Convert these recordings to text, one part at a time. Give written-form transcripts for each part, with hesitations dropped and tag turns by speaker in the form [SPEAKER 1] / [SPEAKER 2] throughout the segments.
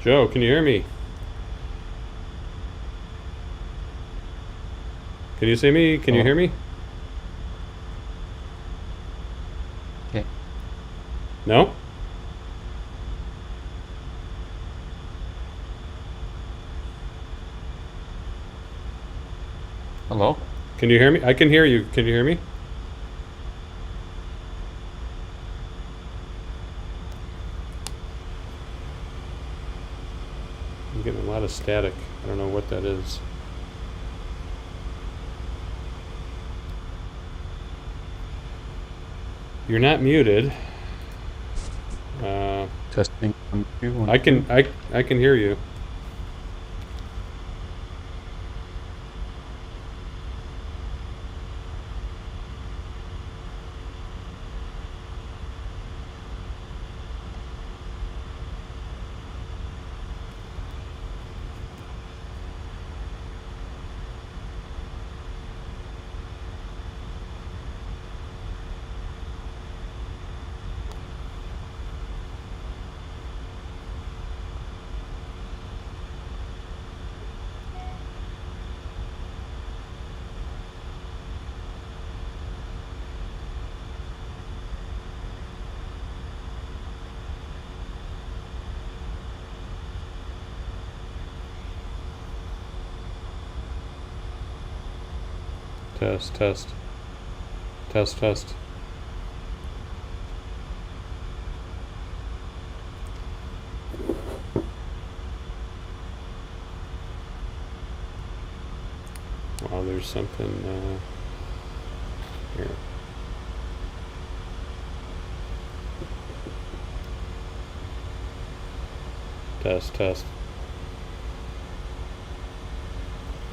[SPEAKER 1] Joe, can you hear me? Can you see me? Can you hear me?
[SPEAKER 2] Okay.
[SPEAKER 1] No?
[SPEAKER 2] Hello?
[SPEAKER 1] Can you hear me? I can hear you. Can you hear me? I'm getting a lot of static. I don't know what that is. You're not muted.
[SPEAKER 2] Testing 1, 2, 1,
[SPEAKER 1] I can
[SPEAKER 2] 2.
[SPEAKER 1] I can hear you. Test, test. Test, test. Wow, there's something here. Test, test.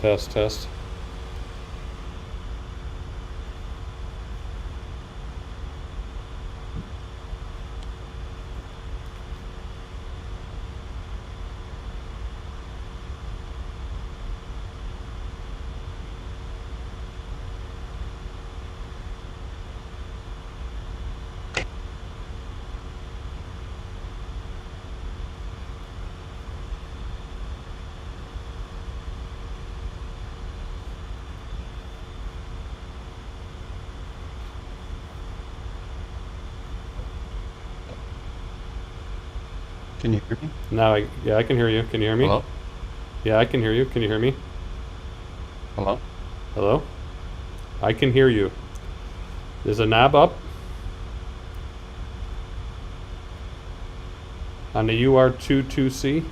[SPEAKER 1] Test, test.
[SPEAKER 2] Can you hear me?
[SPEAKER 1] Now, yeah, I can hear you. Can you hear me?
[SPEAKER 2] Hello?
[SPEAKER 1] Yeah, I can hear you. Can you hear me?
[SPEAKER 2] Hello?
[SPEAKER 1] Hello? I can hear you. There's a knob up on the UR22C.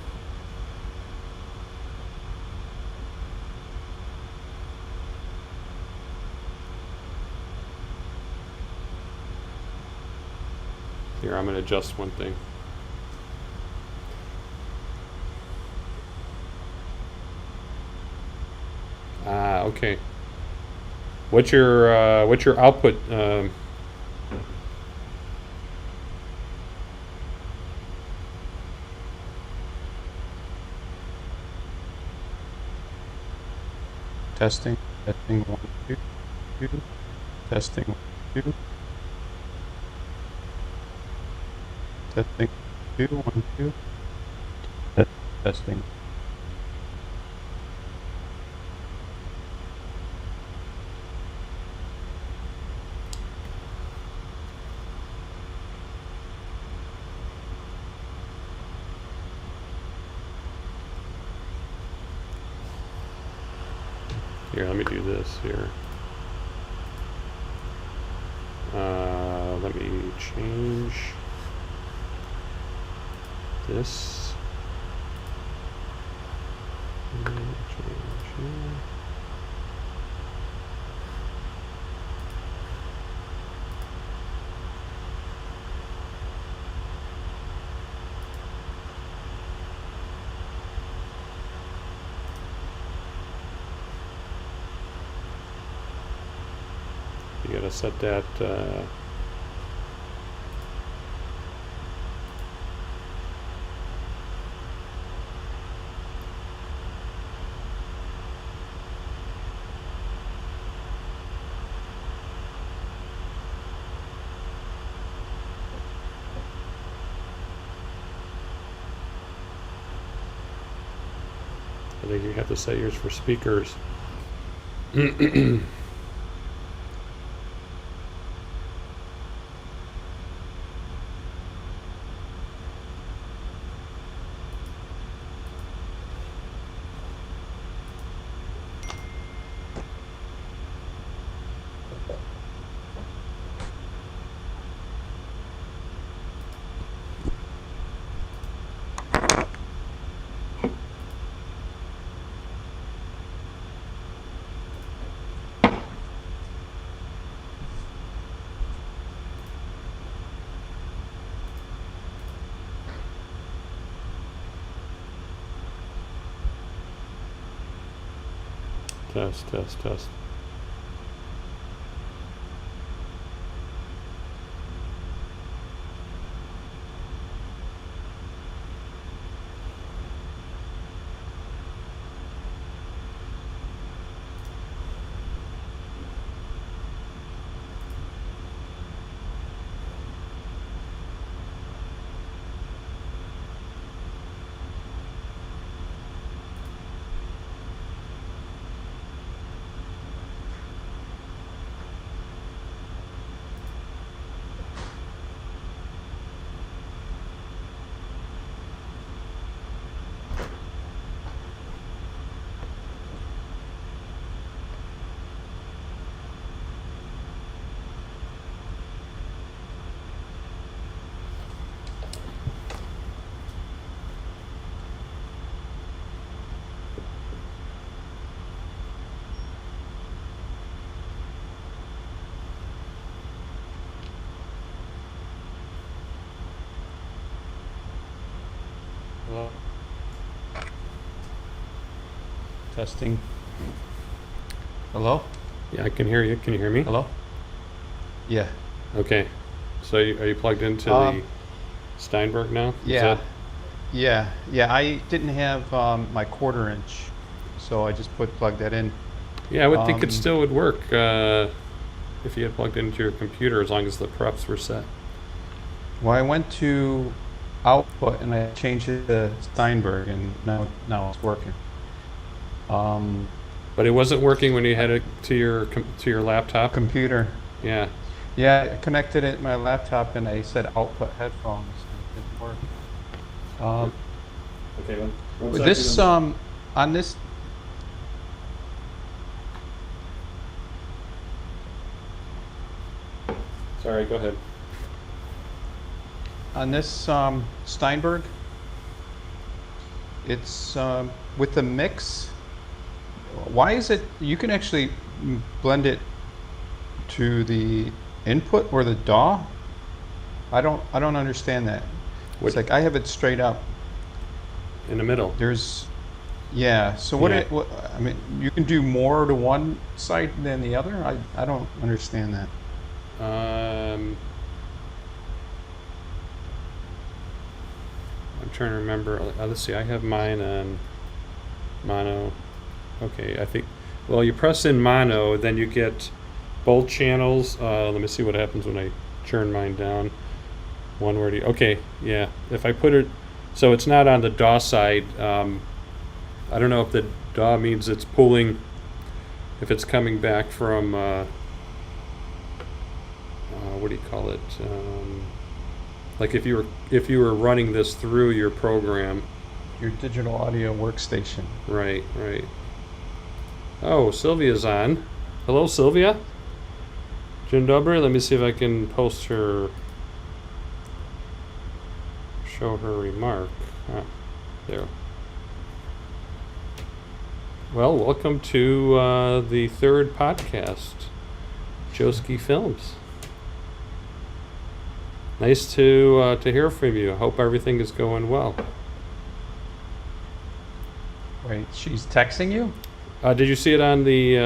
[SPEAKER 1] Here, I'm gonna adjust one thing. Ah, okay. What's your output?
[SPEAKER 2] Testing. Testing 1, 2, 2. Testing 1, 2. Testing 2, 1, 2. Testing.
[SPEAKER 1] Here, let me do this here. Let me change this. Change here. You gotta set that. I think you have to set yours for speakers. Test, test, test.
[SPEAKER 2] Hello. Testing. Hello?
[SPEAKER 1] Yeah, I can hear you. Can you hear me?
[SPEAKER 2] Hello? Yeah.
[SPEAKER 1] Okay. So are you plugged into the Steinberg now?
[SPEAKER 2] Yeah. Yeah. I didn't have my 1/4 inch, so I just plugged that in.
[SPEAKER 1] Yeah, I would think it still would work if you had plugged into your computer, as long as the preps were set.
[SPEAKER 2] Well, I went to output and I changed it to Steinberg, and now it's working.
[SPEAKER 1] But it wasn't working when you had it to your laptop.
[SPEAKER 2] Computer.
[SPEAKER 1] Yeah.
[SPEAKER 2] Yeah, I connected it to my laptop and I said output headphones, and it didn't work.
[SPEAKER 1] Okay. One
[SPEAKER 2] This
[SPEAKER 1] second.
[SPEAKER 2] on this.
[SPEAKER 1] Sorry. Go ahead.
[SPEAKER 2] On this Steinberg, it's with the mix. Why is it you can actually blend it to the input or the DAW, I don't understand that.
[SPEAKER 1] What-
[SPEAKER 2] It's like I have it straight up.
[SPEAKER 1] in the middle.
[SPEAKER 2] There's, yeah. So
[SPEAKER 1] Yeah.
[SPEAKER 2] what? I mean, you can do more to one side than the other. I don't understand that.
[SPEAKER 1] I'm trying to remember. Let's see. I have mine on mono. Okay, I think. Well, you press in mono, then you get both channels. Let me see what happens when I turn mine down. One word. Okay, yeah. If I put it, so it's not on the DAW side. I don't know if the DAW means it's pulling. If it's coming back from. What do you call it? Like if you were running this through your program.
[SPEAKER 2] Your digital audio workstation.
[SPEAKER 1] Right. Oh, Sylvia's on. Hello, Sylvia. Dzień dobry. Let me see if I can post her. Show her remark. There. Well, welcome to the third podcast, JoeSkiFilms. Nice to hear from you. I hope everything is going well.
[SPEAKER 2] Wait, she's texting you?
[SPEAKER 1] Did you see it on the?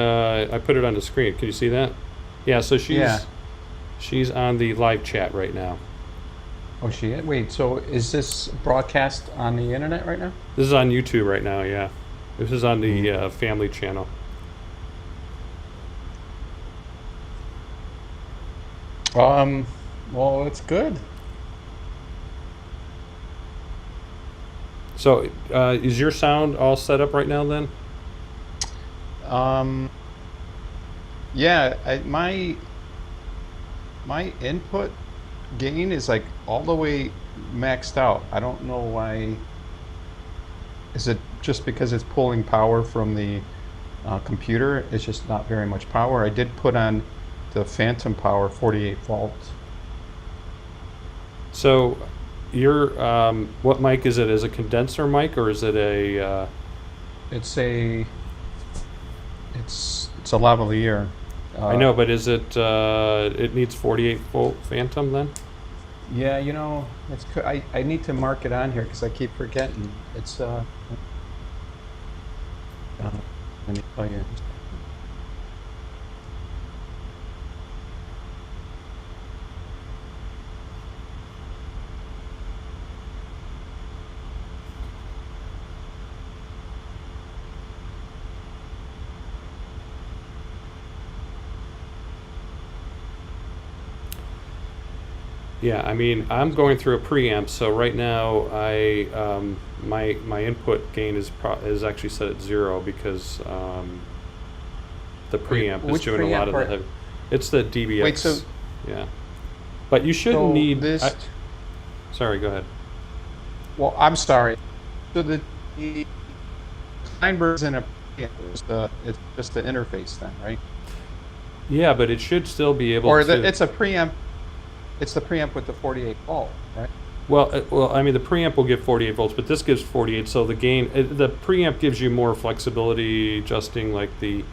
[SPEAKER 1] I put it on the screen. Can you see that? Yeah. So she's on the live chat right now.
[SPEAKER 2] Oh, she is? Wait, so is this broadcast on the internet right now?
[SPEAKER 1] This is on YouTube right now. Yeah. This is on the family channel.
[SPEAKER 2] Well, it's good.
[SPEAKER 1] So, is your sound all set up right now then?
[SPEAKER 2] Yeah, my input gain is like all the way maxed out. I don't know why. Is it just because it's pulling power from the computer? It's just not very much power. I did put on the phantom power 48 volts.
[SPEAKER 1] So, your what mic is it? Is it a condenser mic or is it a?
[SPEAKER 2] It's a lavalier.
[SPEAKER 1] I know, but is it? It needs 48 volt phantom then.
[SPEAKER 2] Yeah, you know, I need to mark it on here because I keep forgetting. It's let me tell you.
[SPEAKER 1] Yeah, I mean, I'm going through a preamp, so right now my input gain is actually set at 0 because the preamp is
[SPEAKER 2] which
[SPEAKER 1] doing a lot of
[SPEAKER 2] preamp
[SPEAKER 1] the heavy. It's the DBX.
[SPEAKER 2] Wait, so
[SPEAKER 1] yeah, but you shouldn't
[SPEAKER 2] so
[SPEAKER 1] need
[SPEAKER 2] this.
[SPEAKER 1] Sorry, go ahead.
[SPEAKER 2] Well, I'm sorry. So the Steinberg's in a preamp. It's just the interface then, right?
[SPEAKER 1] Yeah, but it should still be able
[SPEAKER 2] Or
[SPEAKER 1] to.
[SPEAKER 2] it's a preamp. It's the preamp with the 48 volt, right?
[SPEAKER 1] Well, I mean, the preamp will give 48 volts, but this gives 48. So the gain, the preamp gives you more flexibility, adjusting like the,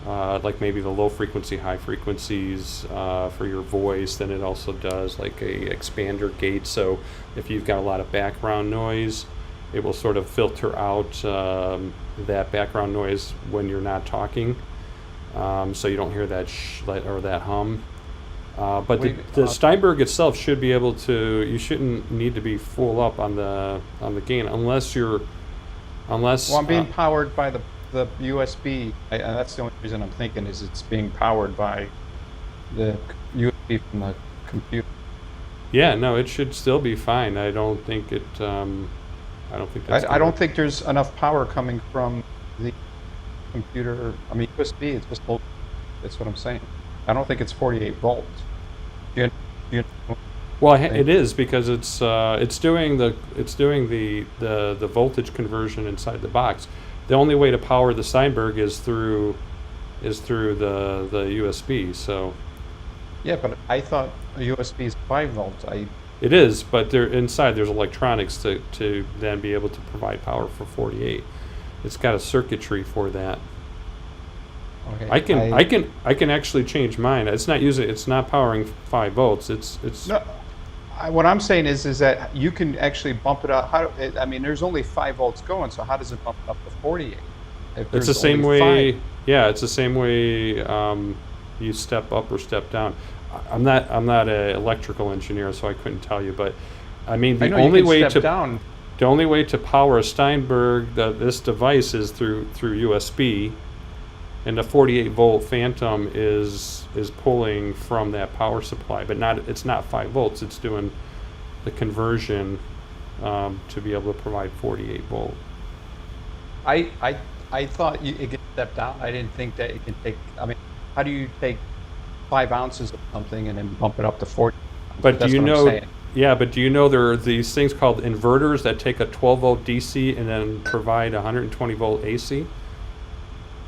[SPEAKER 1] like maybe the low frequency, high frequencies for your voice than it also does like a expander gate. So if you've got a lot of background noise, it will sort of filter out that background noise when you're not talking, so you don't hear that or that hum. But the Steinberg itself should be able to. You shouldn't need to be full up on the gain unless. Well,
[SPEAKER 2] I'm being powered by the USB. That's the only reason I'm thinking is it's being powered by the USB from the computer.
[SPEAKER 1] Yeah, no, it should still be fine. I don't think it. I don't think that's.
[SPEAKER 2] I don't think there's enough power coming from the computer. I mean, USB. It's just low. That's what I'm saying. I don't think it's 48 volts.
[SPEAKER 1] Well, it is because it's doing the voltage conversion inside the box. The only way to power the Steinberg is through the USB. So.
[SPEAKER 2] Yeah, but I thought a USB is 5 volts.
[SPEAKER 1] It is, but inside there's electronics to then be able to provide power for 48. It's got a circuitry for that.
[SPEAKER 2] Okay.
[SPEAKER 1] I can actually change mine. It's not powering 5 volts. It's
[SPEAKER 2] No, what I'm saying is that you can actually bump it up. I mean, there's only 5 volts going, so how does it bump it up to 48? If
[SPEAKER 1] it's the
[SPEAKER 2] there's
[SPEAKER 1] same
[SPEAKER 2] only
[SPEAKER 1] way.
[SPEAKER 2] five.
[SPEAKER 1] Yeah, it's the same way you step up or step down. I'm not an electrical engineer, so I couldn't tell you. But I mean,
[SPEAKER 2] I know you can step down.
[SPEAKER 1] the only way to power a Steinberg, this device, is through USB, and the 48 volt Phantom is pulling from that power supply, but it's not 5 volts. It's doing the conversion to be able to provide 48 volt.
[SPEAKER 2] I thought it could step down. I didn't think that it can take. I mean, how do you take 5 ounces of something and then bump it up to 40?
[SPEAKER 1] But
[SPEAKER 2] That's
[SPEAKER 1] do you
[SPEAKER 2] what I'm
[SPEAKER 1] know?
[SPEAKER 2] saying.
[SPEAKER 1] Yeah, but do you know there are these things called inverters that take a 12 volt DC and then provide 120 volt AC?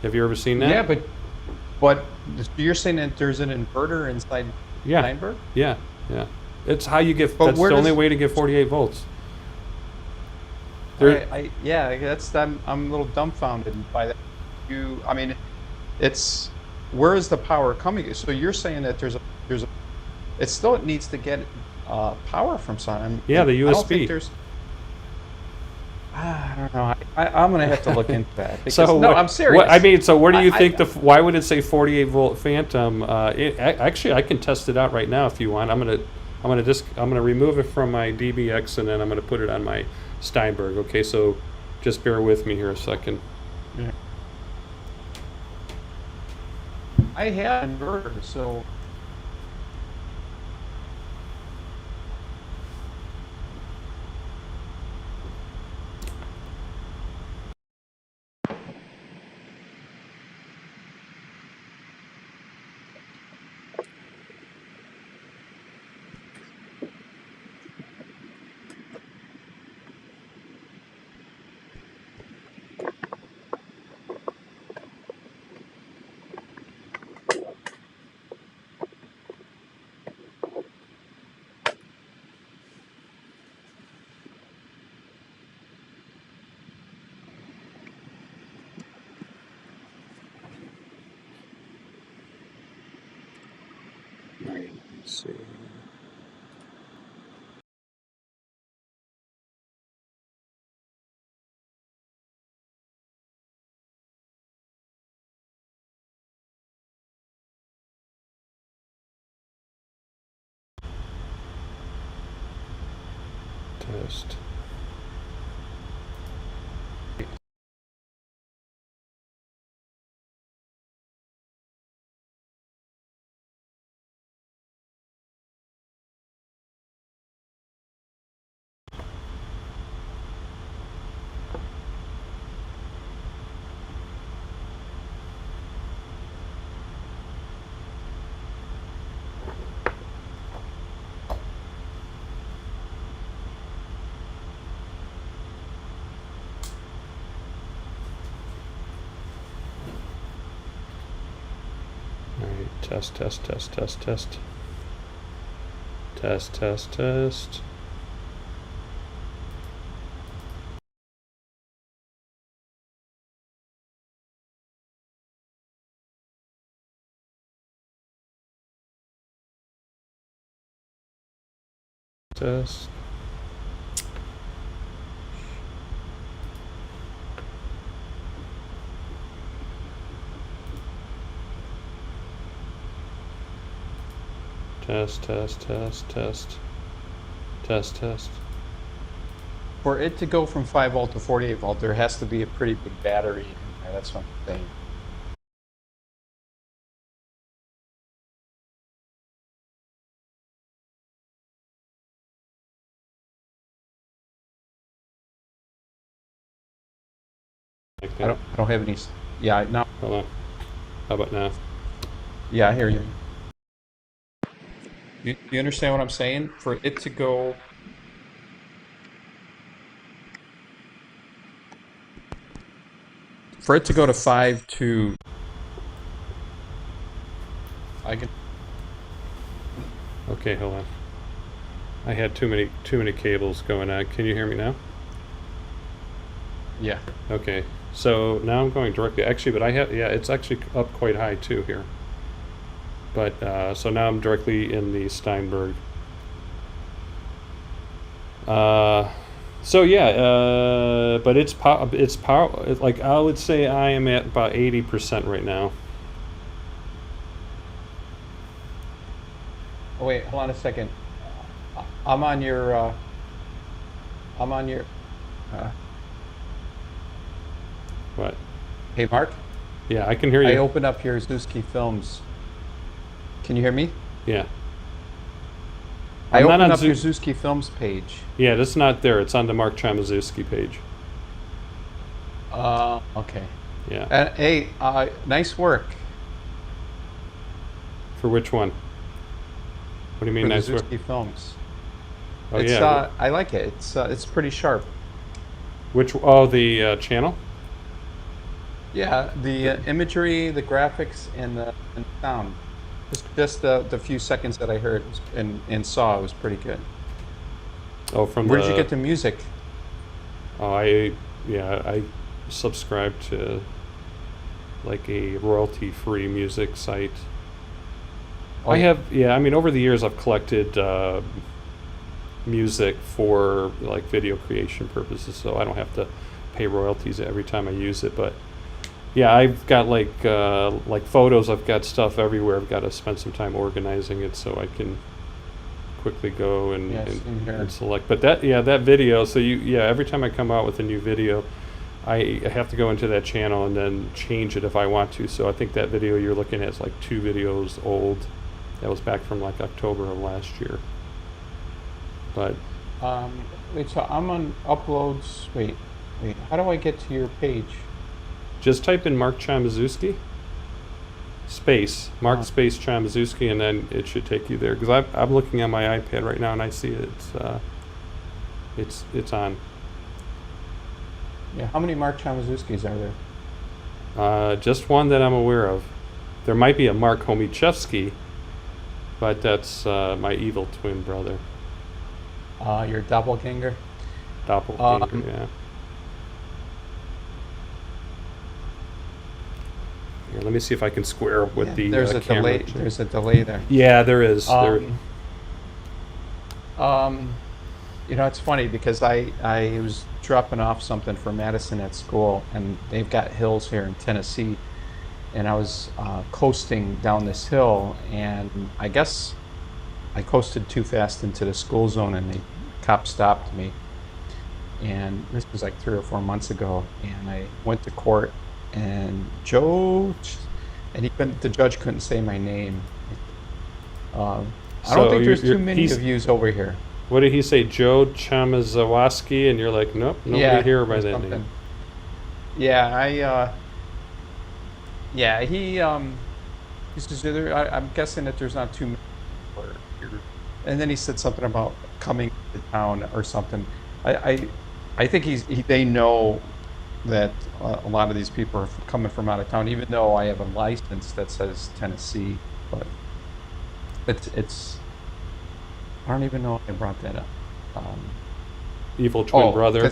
[SPEAKER 1] Have you ever seen that?
[SPEAKER 2] Yeah, but you're saying that there's an inverter inside
[SPEAKER 1] Yeah.
[SPEAKER 2] Steinberg?
[SPEAKER 1] Yeah, yeah. It's how you get.
[SPEAKER 2] But
[SPEAKER 1] That's
[SPEAKER 2] where
[SPEAKER 1] the only
[SPEAKER 2] does-
[SPEAKER 1] way to get 48 volts. There,
[SPEAKER 2] Yeah, I'm a little dumbfounded by that. I mean, it's where is the power coming? So you're saying that it still needs to get power from something.
[SPEAKER 1] Yeah, the
[SPEAKER 2] I don't think
[SPEAKER 1] USB.
[SPEAKER 2] there's. I don't know. I'm gonna have to look into that. Because,
[SPEAKER 1] so
[SPEAKER 2] no,
[SPEAKER 1] what-
[SPEAKER 2] I'm serious.
[SPEAKER 1] I mean, so where do you
[SPEAKER 2] I-
[SPEAKER 1] think why would it say 48 volt Phantom? Actually, I can test it out right now if you want. I'm gonna remove it from my DBX and then I'm gonna put it on my Steinberg. Okay, so just bear with me here a second.
[SPEAKER 2] Yeah. I had an inverter, so
[SPEAKER 1] Let's see. Test. All right, test. Test. Test. Test.
[SPEAKER 2] for it to go from 5 volt to 48 volt, there has to be a pretty big battery in there. That's what I'm saying.
[SPEAKER 1] Like
[SPEAKER 2] I
[SPEAKER 1] that.
[SPEAKER 2] don't have any. Yeah, no.
[SPEAKER 1] Hold on. How about now?
[SPEAKER 2] Yeah, I hear you. You understand what I'm saying? For it to go. For it to go to 5 to. I can.
[SPEAKER 1] Okay, hold on. I had too many cables going on. Can you hear me now?
[SPEAKER 2] Yeah.
[SPEAKER 1] Okay, so now I'm going directly, actually, but I have, yeah, it's actually up quite high too here. But, so now I'm directly in the Steinberg. So yeah, but it's power, like I would say I am at about 80% right now.
[SPEAKER 2] Oh, wait, hold on a second. I'm on your, uh, uh,
[SPEAKER 1] What?
[SPEAKER 2] hey, Mark,
[SPEAKER 1] Yeah, I can hear
[SPEAKER 2] I
[SPEAKER 1] you.
[SPEAKER 2] opened up your JoeSkiFilms. Can you hear me?
[SPEAKER 1] Yeah.
[SPEAKER 2] I
[SPEAKER 1] I'm not
[SPEAKER 2] opened
[SPEAKER 1] on
[SPEAKER 2] up your JoeSkiFilms page.
[SPEAKER 1] Yeah, that's not there. It's on the Mark Chomiczewski page.
[SPEAKER 2] Okay.
[SPEAKER 1] Yeah.
[SPEAKER 2] And hey, nice work
[SPEAKER 1] For which one? What do you mean
[SPEAKER 2] for the
[SPEAKER 1] nice work?
[SPEAKER 2] JoeSkiFilms.
[SPEAKER 1] Oh
[SPEAKER 2] It's
[SPEAKER 1] yeah.
[SPEAKER 2] I like it. It's pretty sharp.
[SPEAKER 1] Which? Oh, the channel.
[SPEAKER 2] Yeah, the imagery, the graphics, and the sound. Just the few seconds that I heard and saw was pretty good.
[SPEAKER 1] Oh, from
[SPEAKER 2] Where did you get the music?
[SPEAKER 1] Oh, yeah, I subscribe to like a royalty-free music site.
[SPEAKER 2] Oh,
[SPEAKER 1] I have, yeah, I mean, over the years I've collected music for like video creation purposes, so I don't have to pay royalties every time I use it. But yeah, I've got like photos. I've got stuff everywhere. I've got to spend some time organizing it so I can quickly go and,
[SPEAKER 2] Yes, in here.
[SPEAKER 1] and select. But that, yeah, that video. So every time I come out with a new video, I have to go into that channel and then change it if I want to. So I think that video you're looking at is like 2 videos old. That was back from like October of last year. But
[SPEAKER 2] Wait, so I'm on uploads. Wait, how do I get to your page?
[SPEAKER 1] just type in Mark Chomiczewski, space, Mark space Chomiczewski, and then it should take you there. Because I'm looking on my iPad right now and I see it. It's on.
[SPEAKER 2] Yeah, how many Mark Chomiczewskis are there?
[SPEAKER 1] Just one that I'm aware of. There might be a Mark Chomiczewski, but that's my evil twin brother.
[SPEAKER 2] Your doppelganger?
[SPEAKER 1] Doppelganger, yeah. Here, let me see if I can square up with
[SPEAKER 2] Yeah,
[SPEAKER 1] the
[SPEAKER 2] there's a
[SPEAKER 1] camera.
[SPEAKER 2] delay. There's a delay there.
[SPEAKER 1] Yeah, there is.
[SPEAKER 2] You know, it's funny because I was dropping off something for Madison at school, and they've got hills here in Tennessee, and I was coasting down this hill, and I guess I coasted too fast into the school zone, and the cop stopped me. And this was like 3 or 4 months ago, and I went to court, and the judge couldn't say my name. I don't think there's too many of yous over here.
[SPEAKER 1] What did he say, Joe Chomiczewski? And you're like, nope, nobody here by that name.
[SPEAKER 2] Yeah, he says I'm guessing that there's not too many people here. And then he said something about coming to town or something. I think they know that a lot of these people are coming from out of town, even though I have a license that says Tennessee, but it's I don't even know if I brought that up.
[SPEAKER 1] Evil twin brother.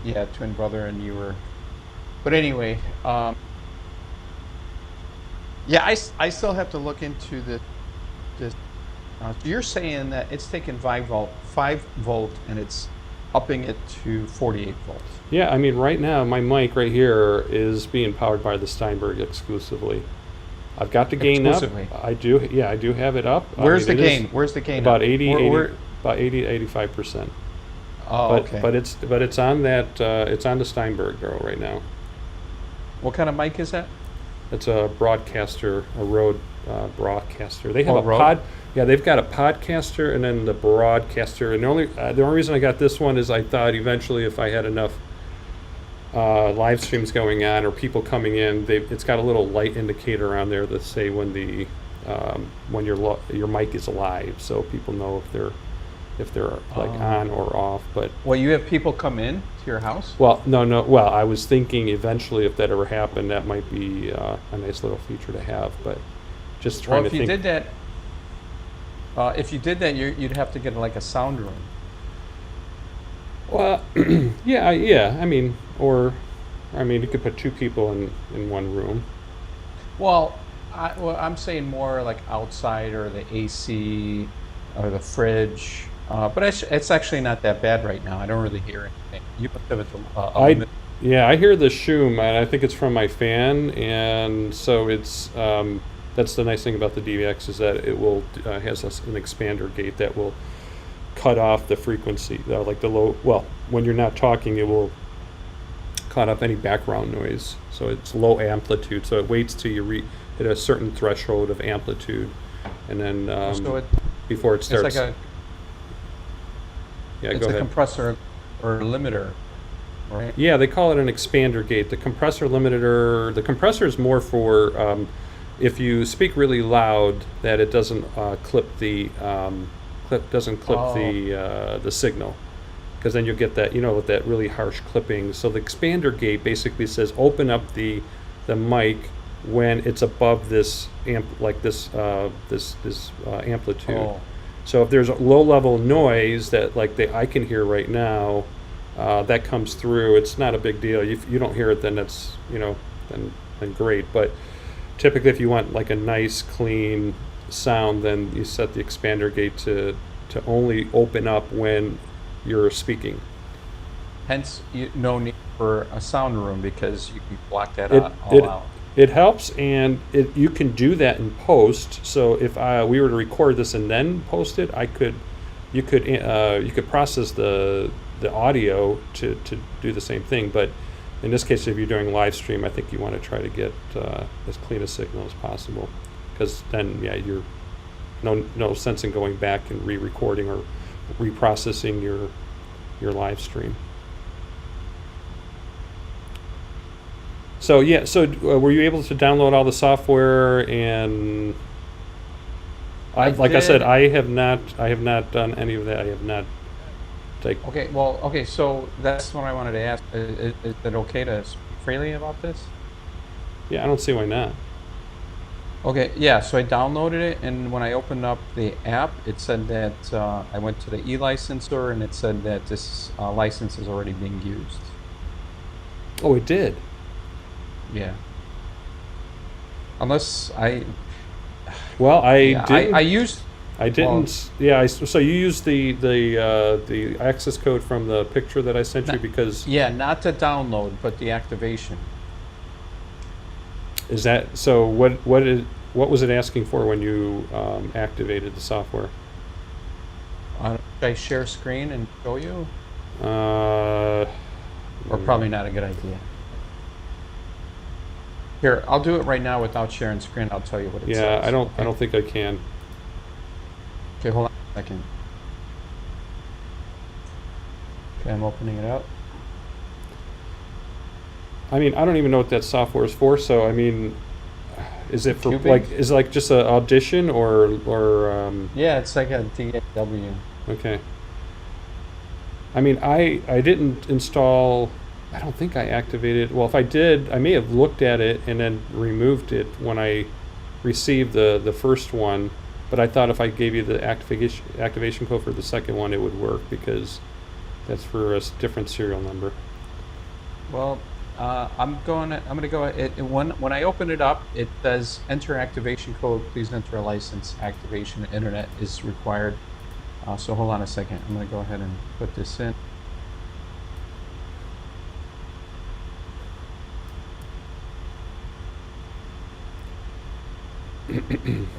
[SPEAKER 2] Yeah, twin brother, and you were. But anyway, yeah, I still have to look into this. So you're saying that it's taking 5 volt, and it's upping it to 48 volts.
[SPEAKER 1] Yeah, I mean, right now my mic right here is being powered by the Steinberg exclusively. I've got the gain up. I do have it up.
[SPEAKER 2] Where's the gain? Where's the gain?
[SPEAKER 1] About 85%.
[SPEAKER 2] Oh, okay.
[SPEAKER 1] But it's on that it's on the Steinberg girl right now.
[SPEAKER 2] What kind of mic is that?
[SPEAKER 1] It's a broadcaster, a Rode broadcaster. They have a
[SPEAKER 2] Rode?
[SPEAKER 1] pod. Yeah, they've got a podcaster and then the broadcaster. And the only reason I got this one is I thought eventually if I had enough live streams going on or people coming in, it's got a little light indicator on there that say when when your mic is live, so people know if they're like on or off. But
[SPEAKER 2] well, you have people come in to your house?
[SPEAKER 1] well, no. Well, I was thinking eventually if that ever happened, that might be a nice little feature to have. But just trying to think.
[SPEAKER 2] If you did that, you'd have to get like a sound room.
[SPEAKER 1] Well, yeah. I mean, or, I mean, you could put two people in one room.
[SPEAKER 2] Well, I'm saying more like outside or the AC or the fridge. But it's actually not that bad right now. I don't really hear anything. You must have it a
[SPEAKER 1] I
[SPEAKER 2] limit.
[SPEAKER 1] Yeah, I hear the shoom, and I think it's from my fan, and so it's that's the nice thing about the DVX is that it will has an expander gate that will cut off the frequency, like the low. Well, when you're not talking, it will cut off any background noise. So it's low amplitude. So it waits till you hit a certain threshold of amplitude, and then
[SPEAKER 2] So
[SPEAKER 1] before it
[SPEAKER 2] it's
[SPEAKER 1] starts.
[SPEAKER 2] like
[SPEAKER 1] Yeah,
[SPEAKER 2] it's
[SPEAKER 1] go
[SPEAKER 2] a
[SPEAKER 1] ahead.
[SPEAKER 2] compressor or limiter, right?
[SPEAKER 1] Yeah, they call it an expander gate. The compressor limiter, the compressor is more for if you speak really loud that it doesn't clip the the signal, because then you'll get that with that really harsh clipping. So the expander gate basically says open up the mic when it's above this amplitude.
[SPEAKER 2] Oh,
[SPEAKER 1] So if there's a low level noise that I can hear right now, that comes through. It's not a big deal. If you don't hear it, then that's then great. But typically, if you want like a nice clean sound, then you set the expander gate to only open up when you're speaking.
[SPEAKER 2] hence no need for a sound room because you can block that
[SPEAKER 1] It
[SPEAKER 2] all
[SPEAKER 1] it
[SPEAKER 2] out.
[SPEAKER 1] it helps, and you can do that in post. So if we were to record this and then post it, you could process the audio to do the same thing. But in this case, if you're doing live stream, I think you want to try to get as clean a signal as possible, because then you're no sense in going back and re-recording or reprocessing your live stream. So were you able to download all the software? And like I said,
[SPEAKER 2] did.
[SPEAKER 1] I have not done any of that. I have not
[SPEAKER 2] Okay, well, okay, so that's what I wanted to ask. Is it okay to speak freely about this?
[SPEAKER 1] Yeah, I don't see why not.
[SPEAKER 2] Okay, yeah, so I downloaded it, and when I opened up the app, it said that I went to the e-licensor, and it said that this license is already being used.
[SPEAKER 1] Oh, it did.
[SPEAKER 2] Yeah. Unless I,
[SPEAKER 1] Well,
[SPEAKER 2] yeah, I used,
[SPEAKER 1] I didn't. So you used the access code from the picture that I sent you, because
[SPEAKER 2] yeah, not to download, but the activation.
[SPEAKER 1] is that so? What was it asking for when you activated the software?
[SPEAKER 2] Should I share screen and show you?
[SPEAKER 1] Uh,
[SPEAKER 2] Or probably not a good idea. Here, I'll do it right now without sharing screen. I'll tell you what it says.
[SPEAKER 1] yeah, I don't
[SPEAKER 2] Okay?
[SPEAKER 1] think I can.
[SPEAKER 2] Okay, hold on a second. Okay, I'm opening it up.
[SPEAKER 1] I mean, I don't even know what that software is for. So I mean, is it for
[SPEAKER 2] Cubing?
[SPEAKER 1] is it like just an audition or
[SPEAKER 2] Yeah, it's like a DAW.
[SPEAKER 1] okay. I mean, I didn't install. I don't think I activated. Well, if I did, I may have looked at it and then removed it when I received the first one. But I thought if I gave you the activation code for the second one, it would work, because that's for a different serial number.
[SPEAKER 2] Well, I'm gonna go. When I open it up, it says enter activation code. Please enter a license. Activation internet is required. So hold on a second. I'm gonna go ahead and put this in.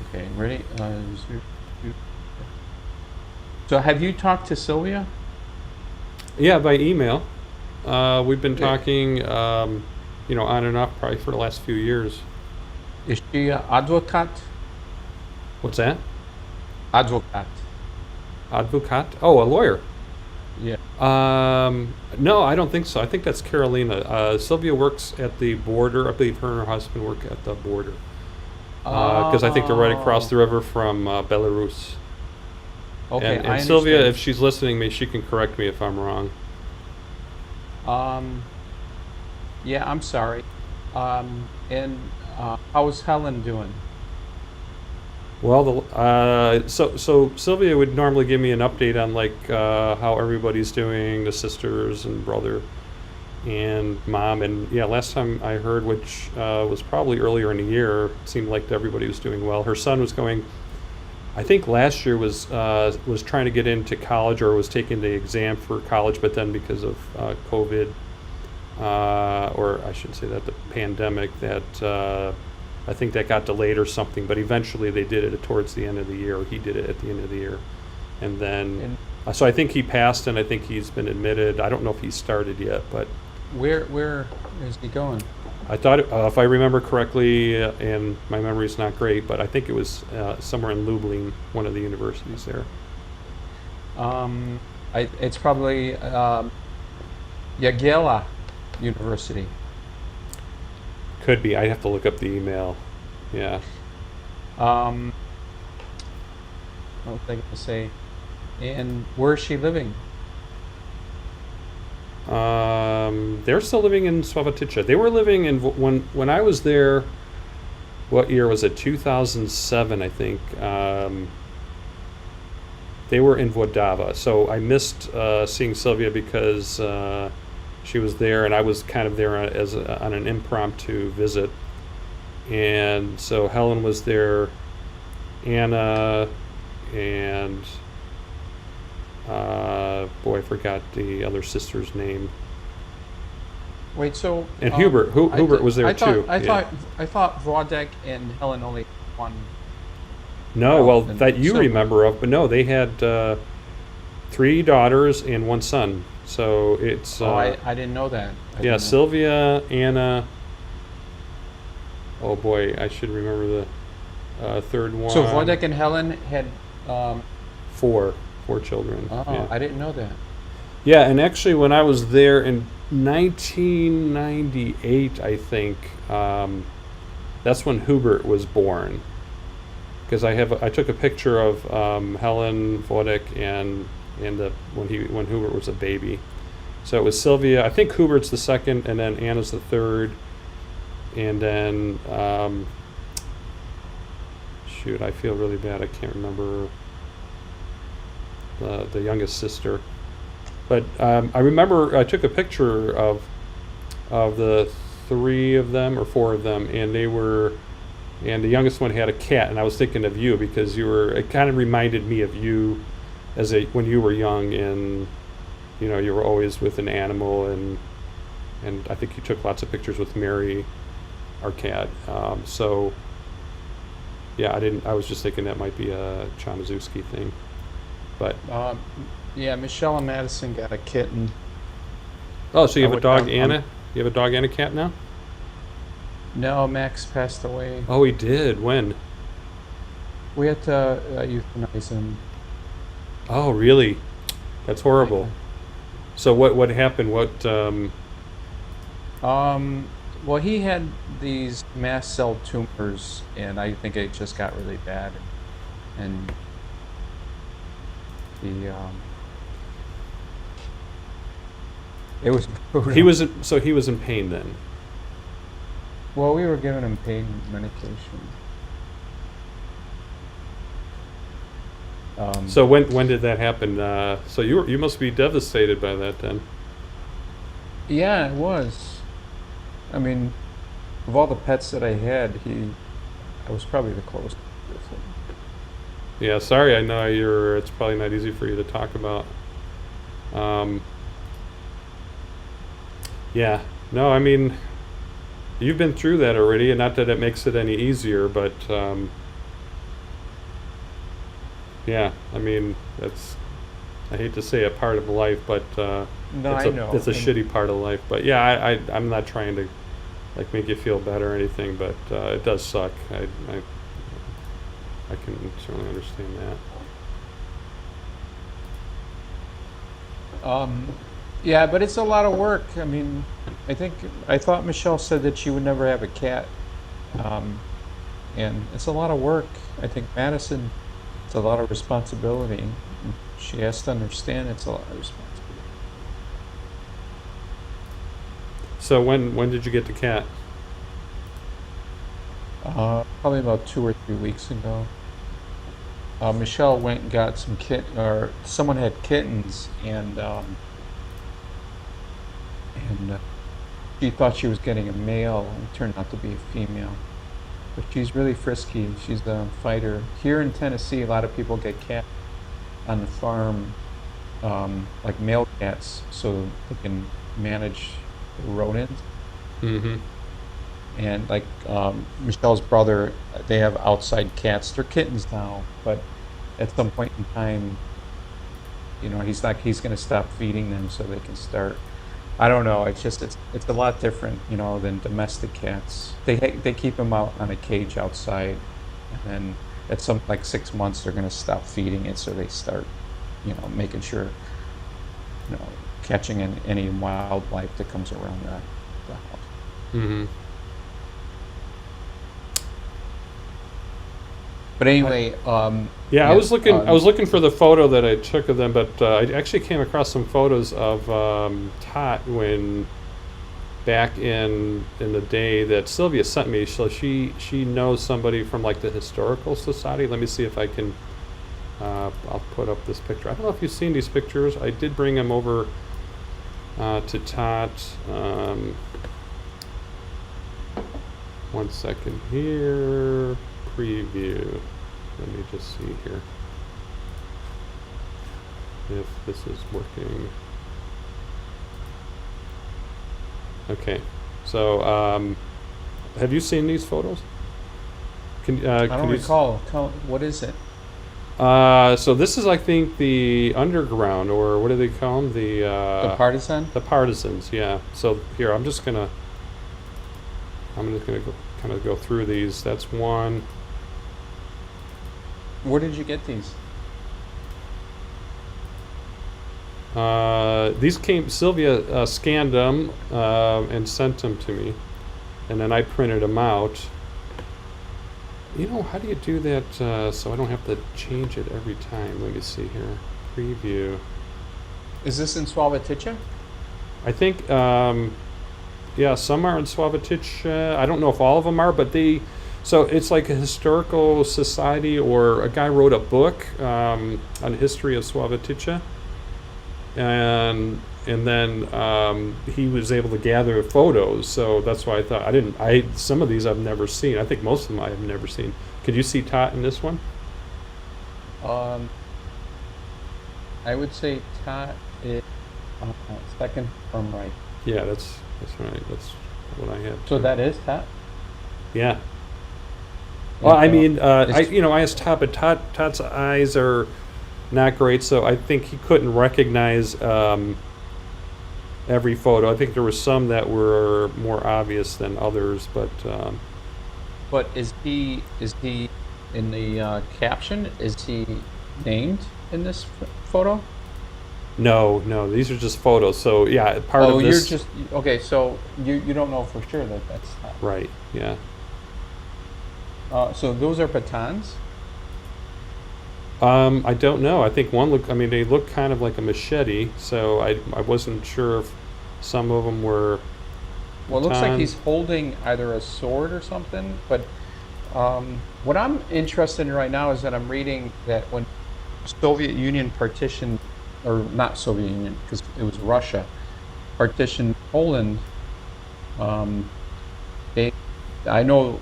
[SPEAKER 2] Okay, ready? So have you talked to Sylvia?
[SPEAKER 1] Yeah, by email. We've been
[SPEAKER 2] Yeah.
[SPEAKER 1] talking, on and off probably for the last few years.
[SPEAKER 2] Is she an advocate?
[SPEAKER 1] What's that?
[SPEAKER 2] Advocate.
[SPEAKER 1] Advocat? Oh, a lawyer.
[SPEAKER 2] Yeah.
[SPEAKER 1] No, I don't think so. I think that's Carolina. Sylvia works at the border. I believe her and her husband work at the border. Because I think they're right across the river from Belarus.
[SPEAKER 2] Okay,
[SPEAKER 1] And
[SPEAKER 2] I
[SPEAKER 1] Sylvia,
[SPEAKER 2] understand.
[SPEAKER 1] if she's listening, maybe she can correct me if I'm wrong.
[SPEAKER 2] Yeah, I'm sorry. And how's Helen doing?
[SPEAKER 1] Well, so Sylvia would normally give me an update on like how everybody's doing, the sisters and brother and mom, and yeah, last time I heard, which was probably earlier in the year, it seemed like everybody was doing well. Her son was going, I think last year was trying to get into college or was taking the exam for college, but then because of COVID, or I should say that the pandemic, that I think that got delayed or something. But eventually they did it towards the end of the year. Or he did it at the end of the year, and then so I think he passed, and I think he's been admitted. I don't know if he started yet, but
[SPEAKER 3] Where is he going?
[SPEAKER 1] I thought, if I remember correctly, and my memory's not great, but I think it was somewhere in Lublin, one of the universities there.
[SPEAKER 3] It's probably Jagiella University.
[SPEAKER 1] Could be. I'd have to look up the email. Yeah.
[SPEAKER 3] What was I going to say? And where is she living?
[SPEAKER 1] They're still living in Sławotyce. They were living in when I was there. What year was it? 2007, I think. They were in Włodawa, so I missed seeing Sylvia because she was there, and I was kind of there on an impromptu visit. And so Helen was there, Anna, and boy, I forgot the other sister's name.
[SPEAKER 3] Wait, so
[SPEAKER 1] and Hubert. Hubert was there too.
[SPEAKER 3] I thought Władek and Helen only one.
[SPEAKER 1] No, well,
[SPEAKER 3] and
[SPEAKER 1] that you
[SPEAKER 3] so-
[SPEAKER 1] remember of, but no, they had 3 daughters and 1 son. So it's
[SPEAKER 3] I didn't know that. I
[SPEAKER 1] yeah,
[SPEAKER 3] didn't know.
[SPEAKER 1] Sylvia, Anna. Oh boy, I should remember the third one.
[SPEAKER 3] So Władek and Helen had.
[SPEAKER 1] 4 children.
[SPEAKER 3] Oh,
[SPEAKER 1] Yeah.
[SPEAKER 3] I didn't know that.
[SPEAKER 1] Yeah, and actually, when I was there in 1998, I think that's when Hubert was born. Because I took a picture of Helen, Władek, and when Hubert was a baby. So it was Sylvia. I think Hubert's the second, and then Anna's the third, and then shoot, I feel really bad. I can't remember the youngest sister. But I remember I took a picture of the 3 of them or 4 of them, and and the youngest one had a cat, and I was thinking of you because it kind of reminded me of you when you were young, and you were always with an animal, and I think you took lots of pictures with Mary, our cat. So yeah, I was just thinking that might be a Chomiczewski thing, but.
[SPEAKER 3] Yeah, Michelle and Madison got a kitten.
[SPEAKER 1] Oh, so you have a dog,
[SPEAKER 3] I'm-
[SPEAKER 1] Anna? You have a dog and a cat now?
[SPEAKER 3] No, Max passed away.
[SPEAKER 1] Oh, he did. When?
[SPEAKER 3] We had to euthanize him.
[SPEAKER 1] Oh, really? That's horrible. So what happened?
[SPEAKER 3] Well, he had these mast cell tumors, and I think it just got really bad, and it was brutal.
[SPEAKER 1] He was in pain then.
[SPEAKER 3] Well, we were giving him pain medication.
[SPEAKER 1] So when did that happen? So you must be devastated by that then.
[SPEAKER 3] Yeah, it was. I mean, of all the pets that I had, I was probably the closest with him.
[SPEAKER 1] Yeah, sorry. I know it's probably not easy for you to talk about. Yeah. No, I mean, you've been through that already, and not that it makes it any easier, but yeah. I mean, I hate to say a part of life, but
[SPEAKER 3] No, I know.
[SPEAKER 1] it's a shitty part of life. But yeah, I'm not trying to make you feel better or anything, but it does suck. I can certainly understand that.
[SPEAKER 3] Yeah, but it's a lot of work. I mean, I thought Michelle said that she would never have a cat, and it's a lot of work. I think Madison, it's a lot of responsibility. She has to understand it's a lot of responsibility.
[SPEAKER 1] So when did you get the cat?
[SPEAKER 3] Probably about 2 or 3 weeks ago. Michelle went and got some or someone had kittens, and she thought she was getting a male, and it turned out to be a female. But she's really frisky. She's a fighter. Here in Tennessee, a lot of people get cats on the farm, like male cats, so they can manage the rodents.
[SPEAKER 1] Mm-hmm.
[SPEAKER 3] And like Michelle's brother, they have outside cats. They're kittens now, but at some point in time, he's going to stop feeding them so they can start. I don't know. It's a lot different, than domestic cats. They keep them out on a cage outside, and then at some like 6 months they're going to stop feeding it, so they start, making sure, catching any wildlife that comes around the house.
[SPEAKER 1] Mm-hmm.
[SPEAKER 3] But anyway,
[SPEAKER 1] yeah, I was looking for the photo that I took of them, but I actually came across some photos of Tot when back in the day that Sylvia sent me. So she knows somebody from like the Historical Society. Let me see if I can. I'll put up this picture. I don't know if you've seen these pictures. I did bring them over to Tot. One second here. Preview. Let me just see here if this is working. Okay, so have you seen these photos?
[SPEAKER 3] I don't recall. What is it?
[SPEAKER 1] So this is, I think, the underground, or what do they call them?
[SPEAKER 3] The partisan?
[SPEAKER 1] The partisans, yeah. So here, I'm just gonna go, kind of go through these. That's one.
[SPEAKER 3] Where did you get these?
[SPEAKER 1] These Sylvia scanned them and sent them to me, and then I printed them out. How do you do that so I don't have to change it every time? Let me see here. Preview.
[SPEAKER 3] Is this in Suavetice?
[SPEAKER 1] I think, yeah, some are in Suavetice. I don't know if all of them are, but so it's like a historical society, or a guy wrote a book on the history of Suavetice, and then he was able to gather photos. So that's why I thought some of these I've never seen. I think most of them I have never seen. Could you see Tot in this one?
[SPEAKER 3] I would say Tot is second from right.
[SPEAKER 1] Yeah, that's right. That's what I had.
[SPEAKER 3] So that is Tot?
[SPEAKER 1] Yeah. Well, I mean, I asked Tot, but Tot's eyes are not great, so I think he couldn't recognize every photo. I think there were some that were more obvious than others, but.
[SPEAKER 3] But is he in the caption? Is he named in this photo?
[SPEAKER 1] No, these are just photos. So yeah, part of this.
[SPEAKER 3] You're just okay. So you don't know for sure that that's Tot.
[SPEAKER 1] Right. Yeah.
[SPEAKER 3] So those are batons?
[SPEAKER 1] I don't know. I think they look kind of like a machete, so I wasn't sure if some of them were.
[SPEAKER 3] Well, it looks like he's holding either a sword or something, but what I'm interested in right now is that I'm reading that when Soviet Union partitioned, or not Soviet Union, because it was Russia, partitioned Poland, I know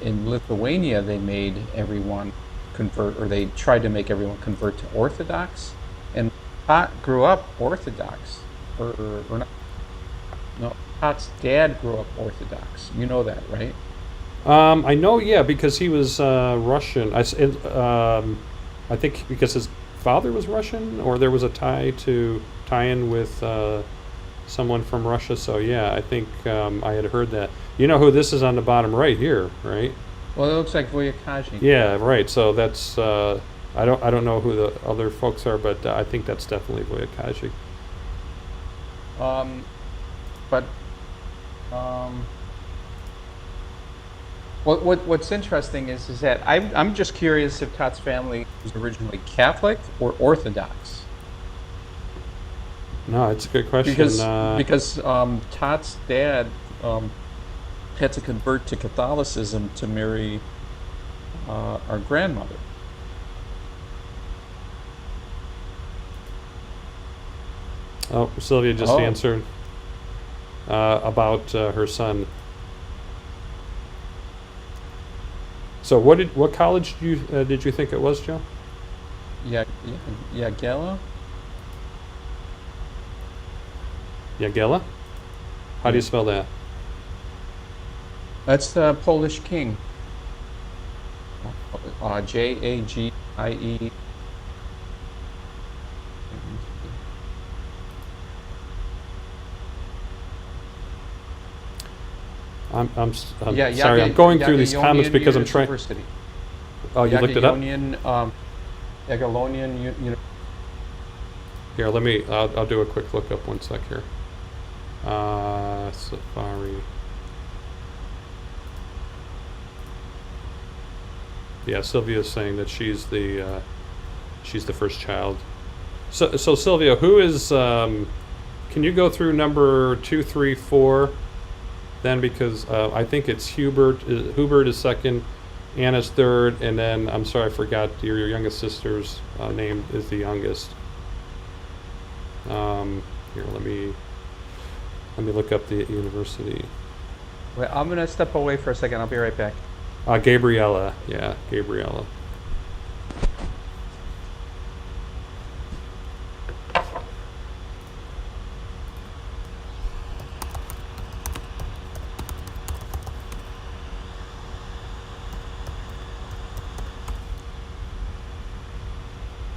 [SPEAKER 3] in Lithuania they made everyone convert, or they tried to make everyone convert to Orthodox, and Tot grew up Orthodox, or not. No, Tot's dad grew up Orthodox. You know that, right?
[SPEAKER 1] I know, yeah, because he was Russian. I think because his father was Russian, or there was a tie-in with someone from Russia. So yeah, I think I had heard that. You know who this is on the bottom right here, right?
[SPEAKER 3] Well, it looks like Voyakaji.
[SPEAKER 1] Yeah, right. So that's I don't know who the other folks are, but I think that's definitely Voyakaji.
[SPEAKER 3] What's interesting is that I'm just curious if Tot's family was originally Catholic or Orthodox.
[SPEAKER 1] No, it's a good question.
[SPEAKER 3] Because Tot's dad had to convert to Catholicism to marry our grandmother.
[SPEAKER 1] Oh, Sylvia just
[SPEAKER 3] Oh.
[SPEAKER 1] answered about her son. So what college did you think it was, Joe?
[SPEAKER 3] Jagiella?
[SPEAKER 1] Jagiella? How do you spell that?
[SPEAKER 3] That's the Polish king. Jagie.
[SPEAKER 1] I'm
[SPEAKER 3] Yeah,
[SPEAKER 1] sorry. I'm going through these comments because I'm trying.
[SPEAKER 3] University.
[SPEAKER 1] Oh, you looked it up?
[SPEAKER 3] Jagiellonian
[SPEAKER 1] Here, let me. I'll do a quick look up. 1 sec here. Safari. Yeah, Sylvia's saying that she's the first child. So Sylvia, who is? Can you go through number 2, 3, 4? Then, because I think it's Hubert. Hubert is second, Anna's third, and then I'm sorry, I forgot your youngest sister's name is the youngest. Here, let me look up the university.
[SPEAKER 3] Wait, I'm gonna step away for a second. I'll be right back.
[SPEAKER 1] Gabriella, yeah, Gabriella.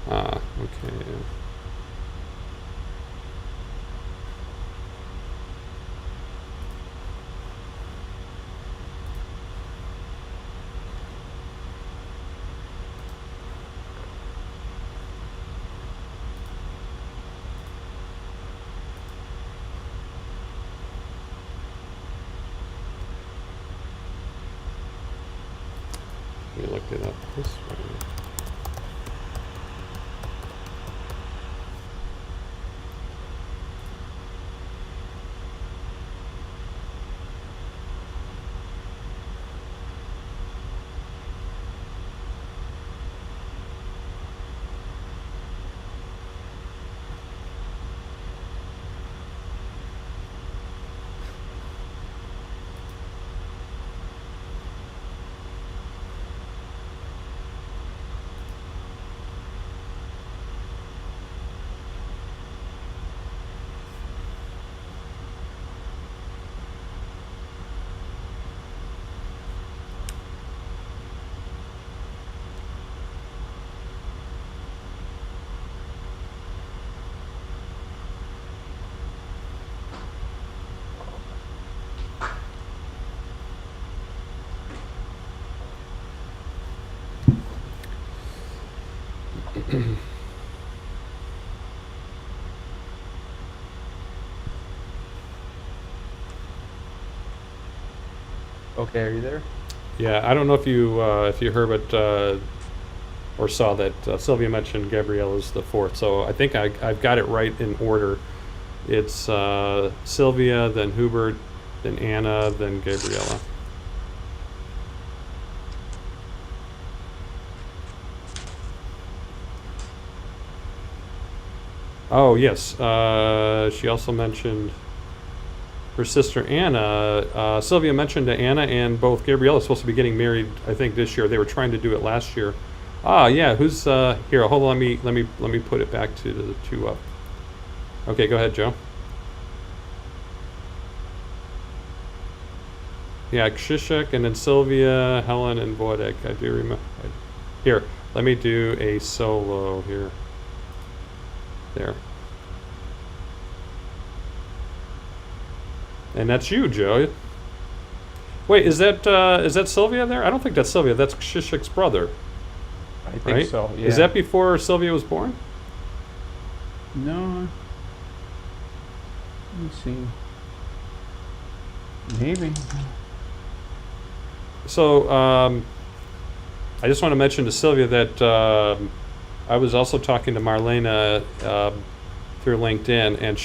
[SPEAKER 1] Okay. We looked it up this way.
[SPEAKER 3] Okay, are you there?
[SPEAKER 1] Yeah, I don't know if you heard it or saw that Sylvia mentioned Gabriella's the fourth. So I think I've got it right in order. It's Sylvia, then Hubert, then Anna, then Gabriella. Oh yes, she also mentioned her sister Anna. Sylvia mentioned to Anna, and both Gabriella are supposed to be getting married. I think this year. They were trying to do it last year. Ah, yeah. Who's here? Hold on. Let me put it back to the two up. Okay, go ahead, Joe. Yeah, Krzysiek, and then Sylvia, Helen, and Wojtek. I do remember. Here, let me do a solo here. There. And that's you, Joe. Wait, is that Sylvia there? I don't think that's Sylvia. That's Krzysiek's brother.
[SPEAKER 3] I think
[SPEAKER 1] right?
[SPEAKER 3] so. Yeah.
[SPEAKER 1] Is that before Sylvia was born?
[SPEAKER 2] No. Let me see. Maybe.
[SPEAKER 1] So, I just want to mention to Sylvia that I was also talking to Marlena through LinkedIn, and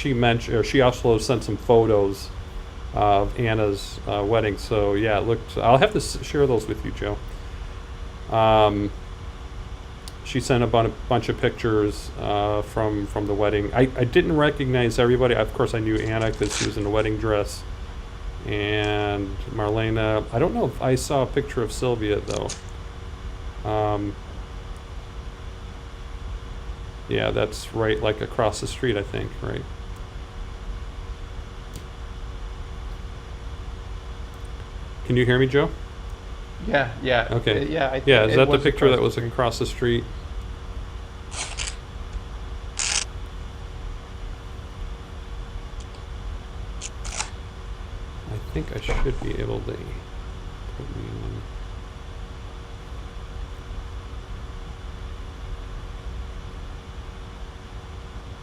[SPEAKER 1] she also sent some photos of Anna's wedding. So yeah, it looked. I'll have to share those with you, Joe. She sent a bunch of pictures from the wedding. I didn't recognize everybody. Of course, I knew Anna because she was in a wedding dress, and Marlena. I don't know if I saw a picture of Sylvia though. Yeah, that's right, like across the street, I think, right? Can you hear me, Joe?
[SPEAKER 2] Yeah, yeah.
[SPEAKER 1] Okay.
[SPEAKER 2] Yeah,
[SPEAKER 1] Yeah, is
[SPEAKER 2] it
[SPEAKER 1] that the
[SPEAKER 2] was
[SPEAKER 1] picture
[SPEAKER 2] across
[SPEAKER 1] that was
[SPEAKER 2] the street.
[SPEAKER 1] across the street? I think I should be able to put me on.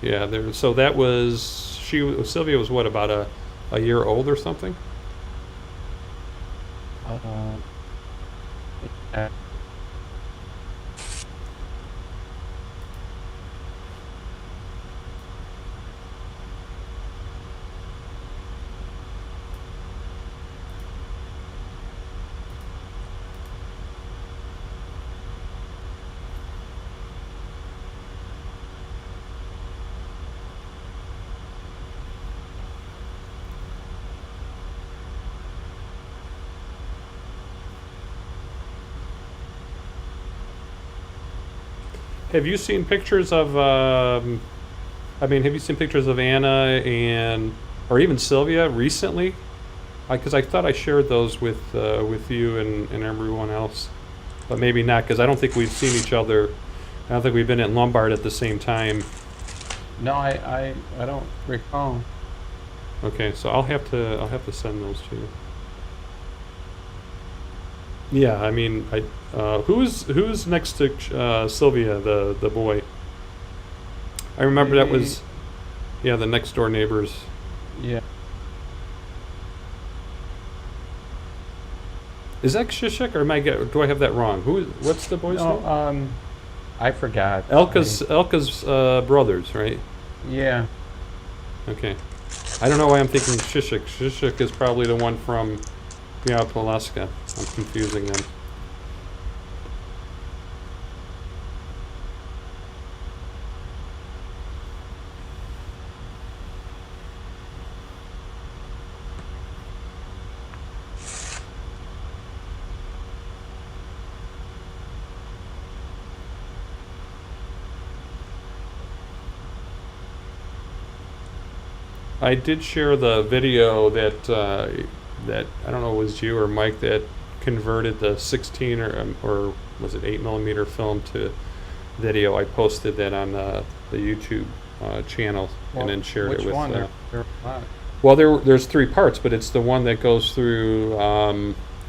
[SPEAKER 1] Yeah, there. So that was Sylvia was what, about a year old or something?
[SPEAKER 3] Yeah.
[SPEAKER 1] Have you seen pictures of? Have you seen pictures of Anna or even Sylvia recently? Because I thought I shared those with you and everyone else, but maybe not, because I don't think we've seen each other. I don't think we've been at Lombard at the same time.
[SPEAKER 2] No, I don't recall.
[SPEAKER 1] Okay, so I'll have to send those to you. Yeah, I mean, who's next to Sylvia, the boy? I remember that was, yeah, the next door neighbors.
[SPEAKER 2] Yeah.
[SPEAKER 1] Is that Shishik, or do I have that wrong? What's the boy's name?
[SPEAKER 2] No, I forgot.
[SPEAKER 1] Elka's brothers, right?
[SPEAKER 2] Yeah.
[SPEAKER 1] Okay. I don't know why I'm thinking Shishik. Shishik is probably the one from Alaska. I'm confusing them. I did share the video that I don't know, it was you or Mike that converted the 16 or was it 8mm film to video. I posted that on the YouTube channel, and then shared it with.
[SPEAKER 2] Which one? There are a lot.
[SPEAKER 1] Well, there's 3 parts, but it's the one that goes through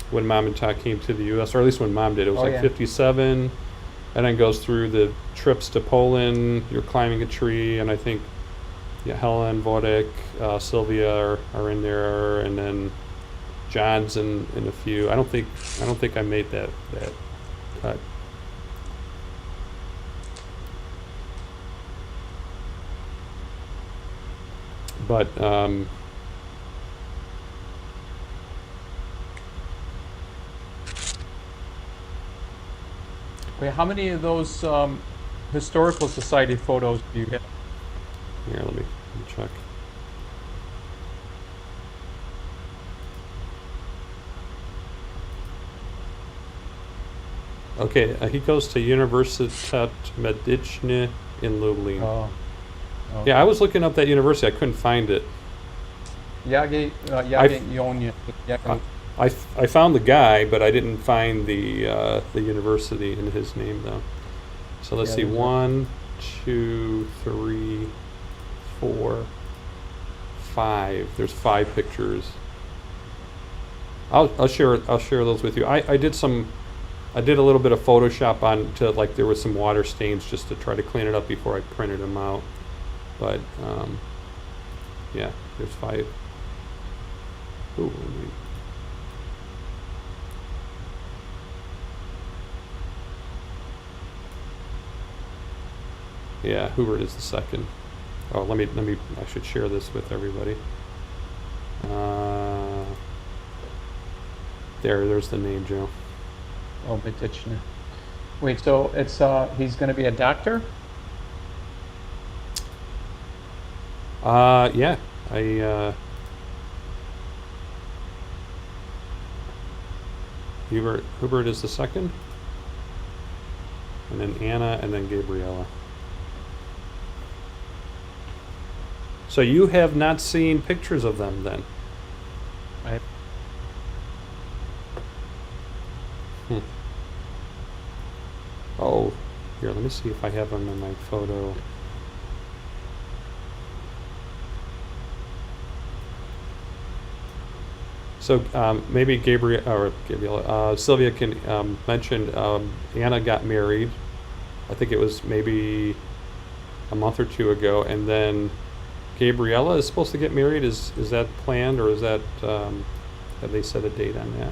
[SPEAKER 1] when Mom and Todd came to the U.S., or at least when Mom did. It was like 57, and then goes through the trips to Poland. You're climbing a tree, and I think Helen, Vodek, Sylvia are in there, and then John's and a few. I don't think I made that cut. But
[SPEAKER 3] Wait, how many of those historical society photos do you have?
[SPEAKER 1] here, let me check. Okay, he goes to Universitet Medicine in Lublin.
[SPEAKER 3] Oh. Okay.
[SPEAKER 1] Yeah, I was looking up that university. I couldn't find it.
[SPEAKER 3] Jagiellonia.
[SPEAKER 1] I found the guy, but I didn't find the university in his name though. So let's see. 1, 2, 3, 4, 5. There's 5 pictures. I'll share those with you. I did a little bit of Photoshop there was some water stains just to try to clean it up before I printed them out. But yeah, there's 5. Ooh, yeah, Hubert is the second. Oh, let me. I should share this with everybody. There's the name, Joe.
[SPEAKER 2] Oh, Medicine.
[SPEAKER 3] Wait, so it's he's going to be a doctor?
[SPEAKER 1] Yeah, Hubert is the second, and then Anna, and then Gabriella. So you have not seen pictures of them then?
[SPEAKER 3] I,
[SPEAKER 1] Hmm. Oh, here, let me see if I have them in my photo. So maybe Gabriella, Sylvia can mention Anna got married. I think it was maybe a month or two ago, and then Gabriella is supposed to get married. Is that planned, or is that have they set a date on that?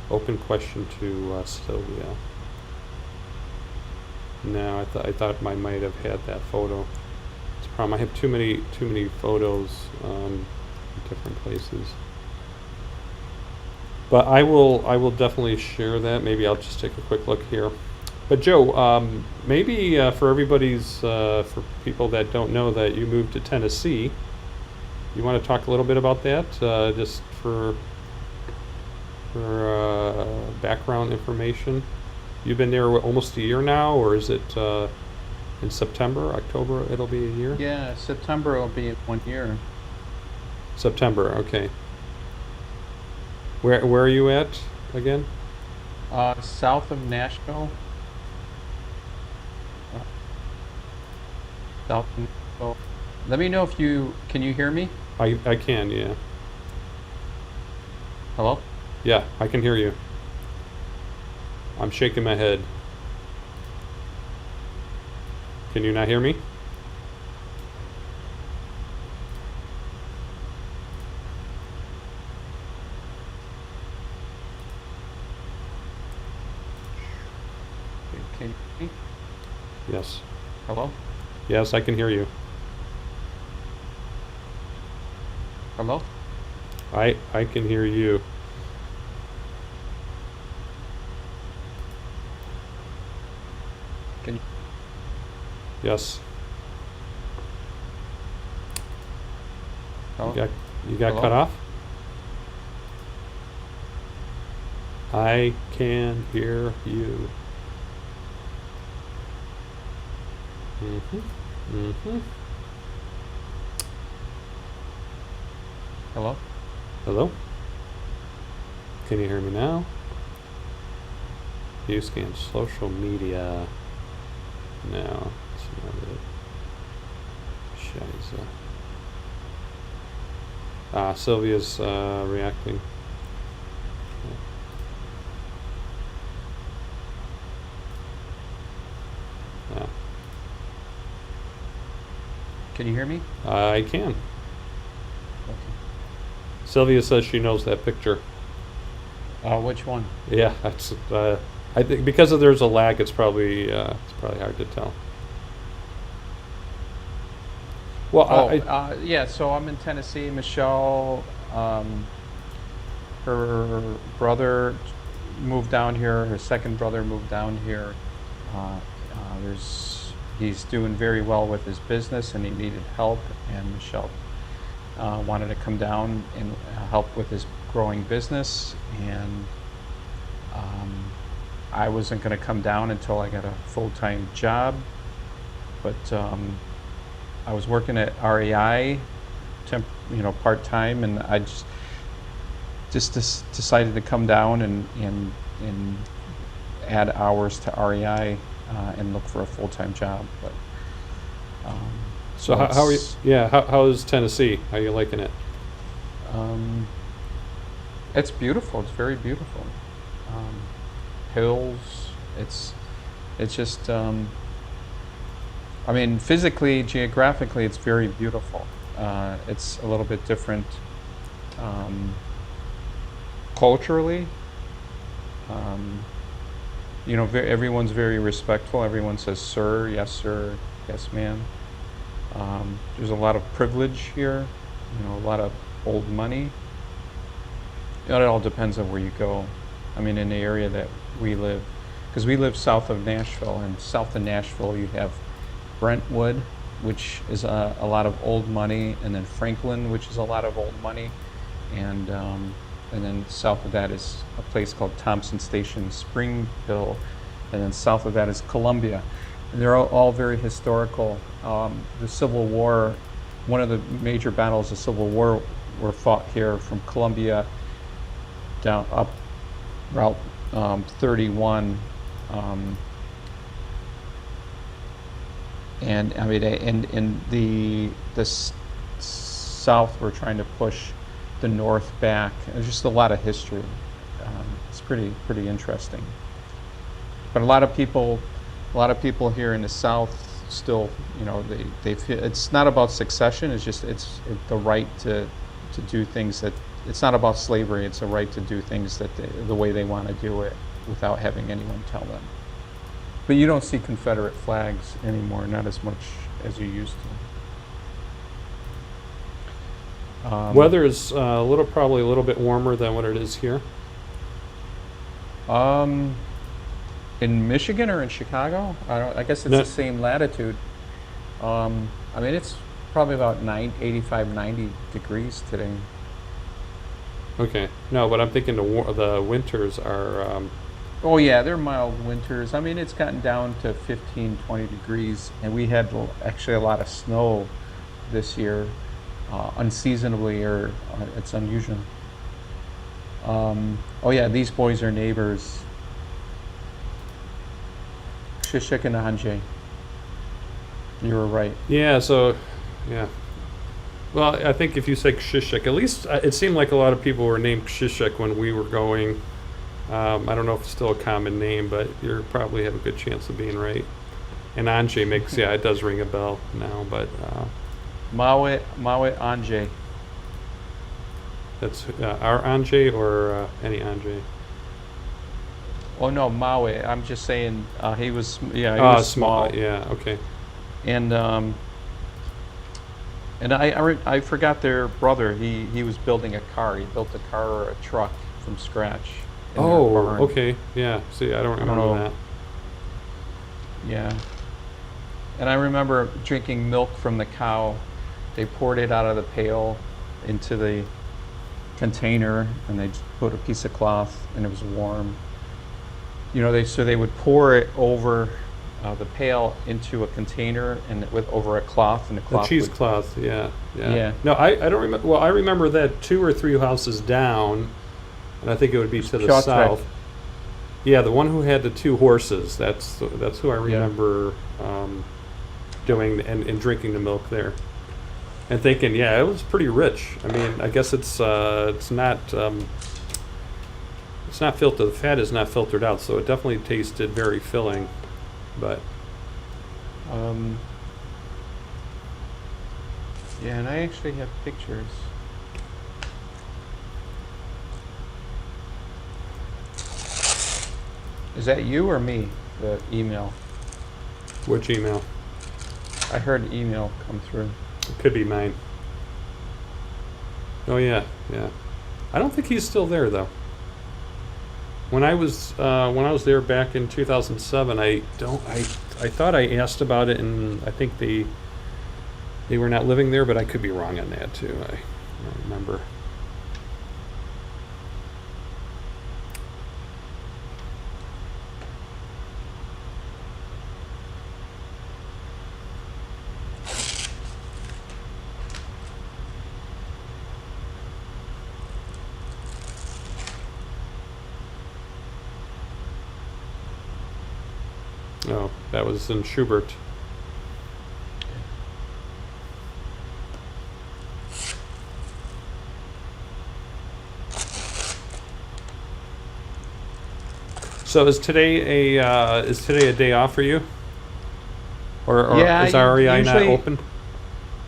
[SPEAKER 1] Open question to Sylvia. No, I thought I might have had that photo. It's a problem. I have too many photos in different places. But I will definitely share that. Maybe I'll just take a quick look here. But Joe, maybe for everybody's for people that don't know that you moved to Tennessee, you want to talk a little bit about that, just for background information. You've been there almost a year now, or is it in September, October? It'll be a year.
[SPEAKER 3] yeah, September will be 1 year.
[SPEAKER 1] September. Okay. Where are you at again?
[SPEAKER 3] South of Nashville. Uh, South of Nashville. Let me know if can you hear me?
[SPEAKER 1] I can, yeah.
[SPEAKER 3] Hello?
[SPEAKER 1] Yeah, I can hear you. I'm shaking my head. Can you not hear me?
[SPEAKER 3] Can you hear me?
[SPEAKER 1] Yes.
[SPEAKER 3] Hello?
[SPEAKER 1] Yes, I can hear you.
[SPEAKER 3] Hello?
[SPEAKER 1] I can hear you.
[SPEAKER 3] Can you?
[SPEAKER 1] Yes.
[SPEAKER 3] Hello?
[SPEAKER 1] You got
[SPEAKER 3] Hello?
[SPEAKER 1] cut off? I can hear you. Mhm. Mhm.
[SPEAKER 3] Hello?
[SPEAKER 1] Hello? Can you hear me now? You scan social media. No, it's not it. Shiza. Sylvia's reacting. Yeah.
[SPEAKER 3] Can you hear me?
[SPEAKER 1] I can.
[SPEAKER 3] Okay.
[SPEAKER 1] Sylvia says she knows that picture.
[SPEAKER 3] Which one?
[SPEAKER 1] Yeah, that's. I think because there's a lag, it's probably hard to tell. Well,
[SPEAKER 3] Yeah, so I'm in Tennessee. Michelle, her brother moved down here. Her second brother moved down here. He's doing very well with his business, and he needed help. And Michelle wanted to come down and help with his growing business. And I wasn't going to come down until I got a full-time job, but I was working at REI, part-time, and I just decided to come down and add hours to REI and look for a full-time job. But
[SPEAKER 1] so how are you? Yeah, how is Tennessee? How are you liking it?
[SPEAKER 3] It's beautiful. It's very beautiful. Hills. It's just. I mean, physically, geographically, it's very beautiful. It's a little bit different culturally. Everyone's very respectful. Everyone says sir, yes ma'am. There's a lot of privilege here, a lot of old money. It all depends on where you go. I mean, in the area that we live, because we live south of Nashville, and south of Nashville you have Brentwood, which is a lot of old money, and then Franklin, which is a lot of old money, and then south of that is a place called Thompson Station, Spring Hill, and then south of that is Columbia. And they're all very historical. The Civil War, one of the major battles of Civil War were fought here from Columbia down up Route 31. And I mean, in the south, we're trying to push the north back. There's just a lot of history. It's pretty interesting. But a lot of people here in the south still, you know, they feel it's not about succession. It's just it's the right to do things that. It's not about slavery. It's a right to do things that the way they want to do it without having anyone tell them. But you don't see Confederate flags anymore, not as much as you used to.
[SPEAKER 1] Weather is probably a little bit warmer than what it is here.
[SPEAKER 3] In Michigan or in Chicago? I guess it's the same latitude. I mean, it's probably about 85, 90 degrees today.
[SPEAKER 1] Okay. No, but I'm thinking the winters are...
[SPEAKER 3] Oh yeah, they're mild winters. I mean, it's gotten down to 15, 20 degrees, and we had actually a lot of snow this year, unseasonably, or it's unusual. Oh yeah, these boys are neighbors. Shishik and Anjay. You were right.
[SPEAKER 1] Yeah, so, yeah. Well, I think if you say Shishik, at least it seemed like a lot of people were named Shishik when we were going. I don't know if it's still a common name, but you probably have a good chance of being right. And Anjay makes, yeah, it does ring a bell now, but...
[SPEAKER 3] Mawe Anjay.
[SPEAKER 1] That's our Anjay or any Anjay?
[SPEAKER 3] Oh no, Mawe. I'm just saying he was, yeah, he was small.
[SPEAKER 1] Yeah, okay.
[SPEAKER 3] And I forgot their brother. He was building a car. He built a car or a truck from scratch.
[SPEAKER 1] Oh, okay. Yeah. See, I don't remember that.
[SPEAKER 3] Yeah. And I remember drinking milk from the cow. They poured it out of the pail into the container, and they put a piece of cloth, and it was warm. You know, they would pour it over the pail into a container and over a cloth, and the cloth.
[SPEAKER 1] The cheesecloth, yeah. No, I don't remember. Well, I remember that 2 or 3 houses down, and I think it would be to the south. Yeah, the one who had the 2 horses. That's who I remember doing and drinking the milk there, and thinking, yeah, it was pretty rich. I mean, I guess it's not filtered. The fat is not filtered out, so it definitely tasted very filling. But
[SPEAKER 3] yeah, and I actually have pictures. Is that you or me? The email.
[SPEAKER 1] Which email?
[SPEAKER 3] I heard email come through.
[SPEAKER 1] It could be mine. Oh yeah. I don't think he's still there though. When I was there back in 2007, I thought I asked about it, and I think they were not living there, but I could be wrong on that too. I don't remember. Oh, that was in Schubert. So is today a day off for you? Or
[SPEAKER 3] yeah,
[SPEAKER 1] is REI not open?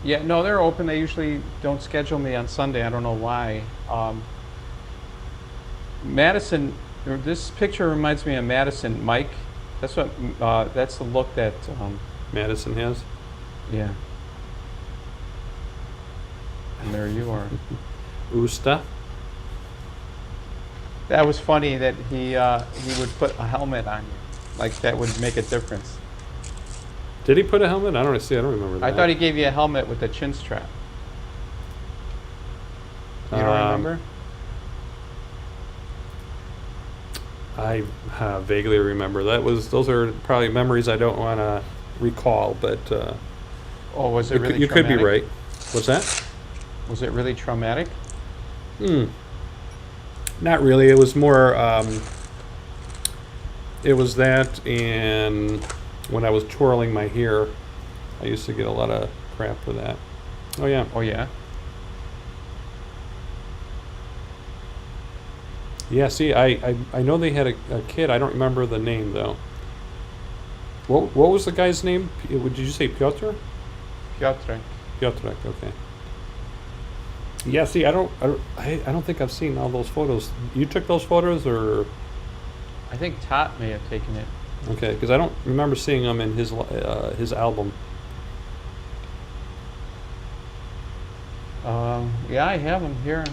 [SPEAKER 3] Yeah, no, they're open. They usually don't schedule me on Sunday. I don't know why. Madison, this picture reminds me of Madison. Mike, that's the look that
[SPEAKER 1] Madison has?
[SPEAKER 3] Yeah. And there you are.
[SPEAKER 1] Usta.
[SPEAKER 3] That was funny that he would put a helmet on you, like that would make a difference.
[SPEAKER 1] Did he put a helmet? I don't see. I don't remember that.
[SPEAKER 3] I thought he gave you a helmet with a chin strap. You don't remember?
[SPEAKER 1] I vaguely remember. Those are probably memories I don't want to recall, but
[SPEAKER 3] Oh, was it really
[SPEAKER 1] you could be
[SPEAKER 3] traumatic?
[SPEAKER 1] right. What's that?
[SPEAKER 3] Was it really traumatic?
[SPEAKER 1] Not really. It was more. It was that, and when I was twirling my hair, I used to get a lot of crap for that. Oh yeah.
[SPEAKER 3] Oh yeah.
[SPEAKER 1] Yeah. See, I know they had a kid. I don't remember the name though. What was the guy's name? Did you say Piotr?
[SPEAKER 3] Piotr.
[SPEAKER 1] Piotrek. Okay. Yeah. See, I don't think I've seen all those photos. You took those photos, or
[SPEAKER 3] I think Tot may have taken it.
[SPEAKER 1] okay? Because I don't remember seeing them in his album.
[SPEAKER 3] Yeah, I have him here.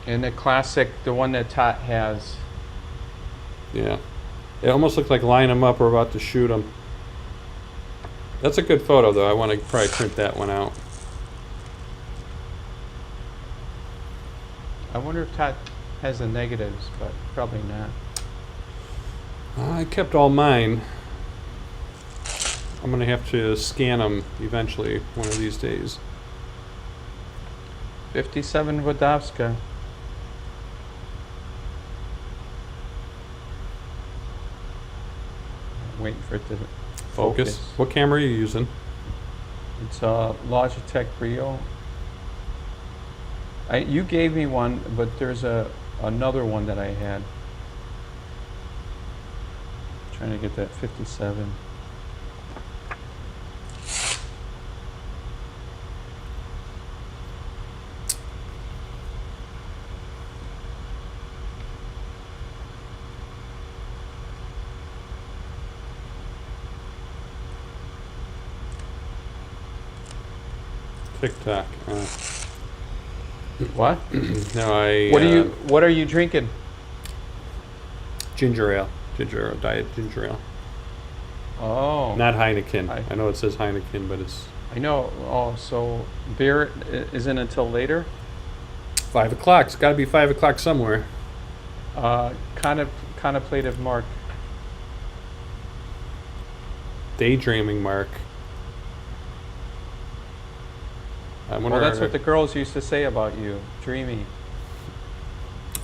[SPEAKER 3] And the classic, the one that Tot has.
[SPEAKER 1] Yeah. It almost looks like line them up. We're about to shoot them. That's a good photo, though. I want to probably print that one out.
[SPEAKER 3] I wonder if Tot has the negatives, but probably not.
[SPEAKER 1] I kept all mine. I'm going to have to scan them eventually, one of these days.
[SPEAKER 3] 57 Vodovska. Waiting for it to
[SPEAKER 1] Focus. What camera are you using?
[SPEAKER 3] It's a Logitech Brio. You gave me one, but there's another one that I had. Trying to get that 57.
[SPEAKER 1] TikTok.
[SPEAKER 3] What?
[SPEAKER 1] No, I.
[SPEAKER 3] What are you drinking?
[SPEAKER 1] Ginger ale. Ginger ale. Diet ginger ale.
[SPEAKER 3] Oh.
[SPEAKER 1] Not Heineken. I know it says Heineken, but it's
[SPEAKER 3] I know. Oh, so beer isn't until later?
[SPEAKER 1] 5 o'clock. It's got to be 5 o'clock somewhere.
[SPEAKER 3] Contemplative Mark.
[SPEAKER 1] Daydreaming Mark. I wonder.
[SPEAKER 3] Well, that's what the girls used to say about you. Dreamy.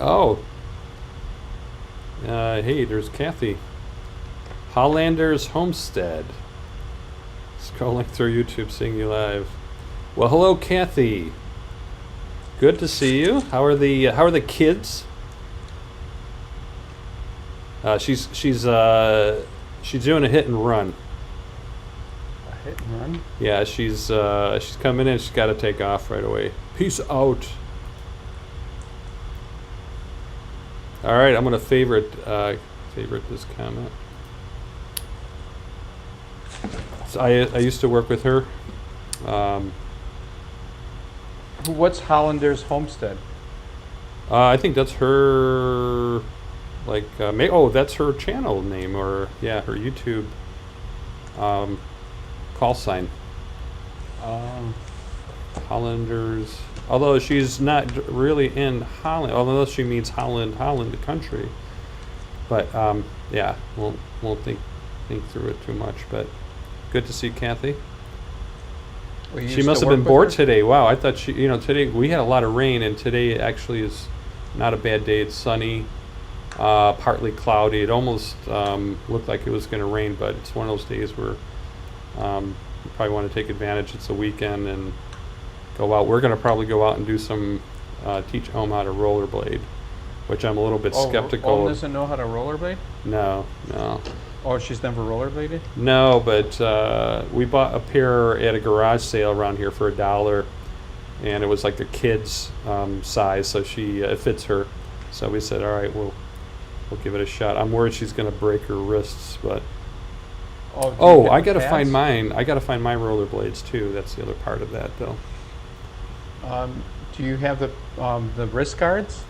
[SPEAKER 1] Oh. Hey, there's Kathy. Hollander's Homestead. Scrolling through YouTube, seeing you live. Well, hello, Kathy. Good to see you. How are the kids? She's doing a hit and run.
[SPEAKER 3] A hit and run?
[SPEAKER 1] Yeah, she's coming in. She's got to take off right away. Peace out. All right, I'm gonna favorite this comment. So I used to work with her.
[SPEAKER 3] What's Hollander's Homestead?
[SPEAKER 1] I think that's her, like, that's her channel name, or yeah, her YouTube call sign. Hollanders. Although she's not really in Holland, although she means Holland, the country. But yeah, won't think through it too much. But good to see Kathy.
[SPEAKER 3] Well, you
[SPEAKER 1] She
[SPEAKER 3] used
[SPEAKER 1] must
[SPEAKER 3] to
[SPEAKER 1] have been
[SPEAKER 3] work with
[SPEAKER 1] bored
[SPEAKER 3] her?
[SPEAKER 1] today. Wow, I thought today we had a lot of rain, and today actually is not a bad day. It's sunny, partly cloudy. It almost looked like it was going to rain, but it's one of those days where you probably want to take advantage. It's a weekend and go out. We're going to probably go out and do some teach Om how to rollerblade, which I'm a little bit skeptical.
[SPEAKER 3] Om
[SPEAKER 1] of.
[SPEAKER 3] doesn't know how to rollerblade?
[SPEAKER 1] No.
[SPEAKER 3] Oh, she's never rollerbladed?
[SPEAKER 1] No, but we bought a pair at a garage sale around here for $1, and it was like a kid's size, so it fits her. So we said, all right, we'll give it a shot. I'm worried she's going to break her wrists, but
[SPEAKER 3] Oh, do you
[SPEAKER 1] Oh,
[SPEAKER 3] get
[SPEAKER 1] I
[SPEAKER 3] the
[SPEAKER 1] gotta
[SPEAKER 3] pads?
[SPEAKER 1] find mine. I gotta find my rollerblades too. That's the other part of that, though.
[SPEAKER 3] Do you have the wrist guards?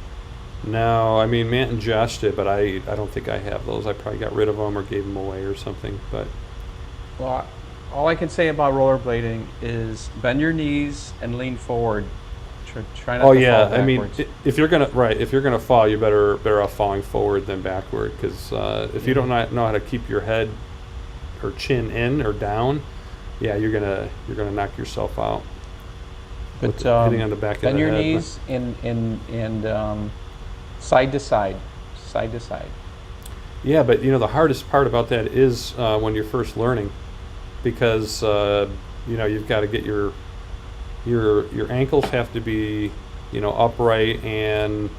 [SPEAKER 1] No, I mean Matt and Josh did, but I don't think I have those. I probably got rid of them or gave them away or something. But
[SPEAKER 3] Well, all I can say about rollerblading is bend your knees and lean forward. Try not
[SPEAKER 1] oh
[SPEAKER 3] to
[SPEAKER 1] yeah,
[SPEAKER 3] fall
[SPEAKER 1] I mean
[SPEAKER 3] backwards.
[SPEAKER 1] if you're gonna fall, you better off falling forward than backward, because if you don't know how to keep your head or chin in or down, yeah, you're gonna knock yourself out.
[SPEAKER 3] But
[SPEAKER 1] hitting on the back of
[SPEAKER 3] bend
[SPEAKER 1] the
[SPEAKER 3] your
[SPEAKER 1] head.
[SPEAKER 3] knees and side to side, side to side.
[SPEAKER 1] Yeah, but the hardest part about that is when you're first learning, because you've got to get your ankles have to be upright, and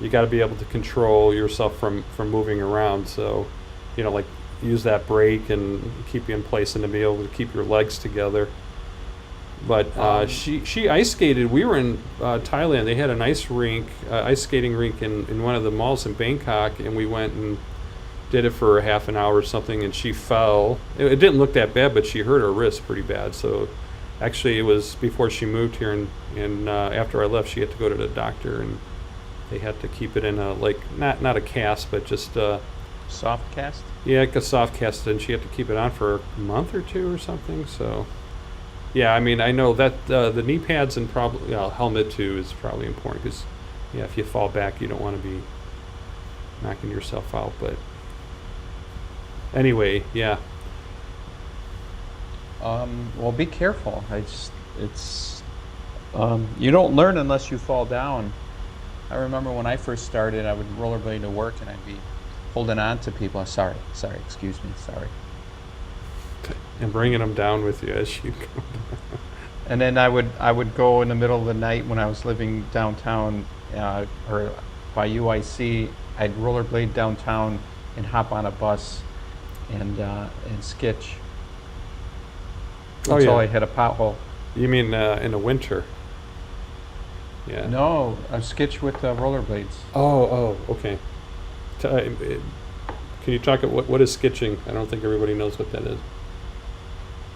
[SPEAKER 1] you got to be able to control yourself from moving around. So like use that brake and keep you in place, and to be able to keep your legs together. But she ice skated. We were in Thailand. They had an ice skating rink in one of the malls in Bangkok, and we went and did it for half an hour or something, and she fell. It didn't look that bad, but she hurt her wrist pretty bad. So actually, it was before she moved here, and after I left, she had to go to the doctor, and they had to keep it in a not a cast, but just
[SPEAKER 3] Soft cast?
[SPEAKER 1] yeah, like a soft cast, and she had to keep it on for a month or two or something. So yeah, I mean, I know that the knee pads and probably helmet too is probably important, because if you fall back, you don't want to be knocking yourself out. But anyway, yeah.
[SPEAKER 3] Well, be careful. You don't learn unless you fall down. I remember when I first started, I would rollerblade to work, and I'd be holding on to people. Sorry, excuse me, sorry.
[SPEAKER 1] And bringing them down with you as you go.
[SPEAKER 3] And then I would go in the middle of the night when I was living downtown or by UIC. I'd rollerblade downtown and hop on a bus and skitch
[SPEAKER 1] Oh,
[SPEAKER 3] until
[SPEAKER 1] yeah.
[SPEAKER 3] I hit a pothole.
[SPEAKER 1] You mean in the winter? Yeah.
[SPEAKER 3] No, I skitch with rollerblades.
[SPEAKER 1] Oh, okay. Can you talk about what is skitching? I don't think everybody knows what that is.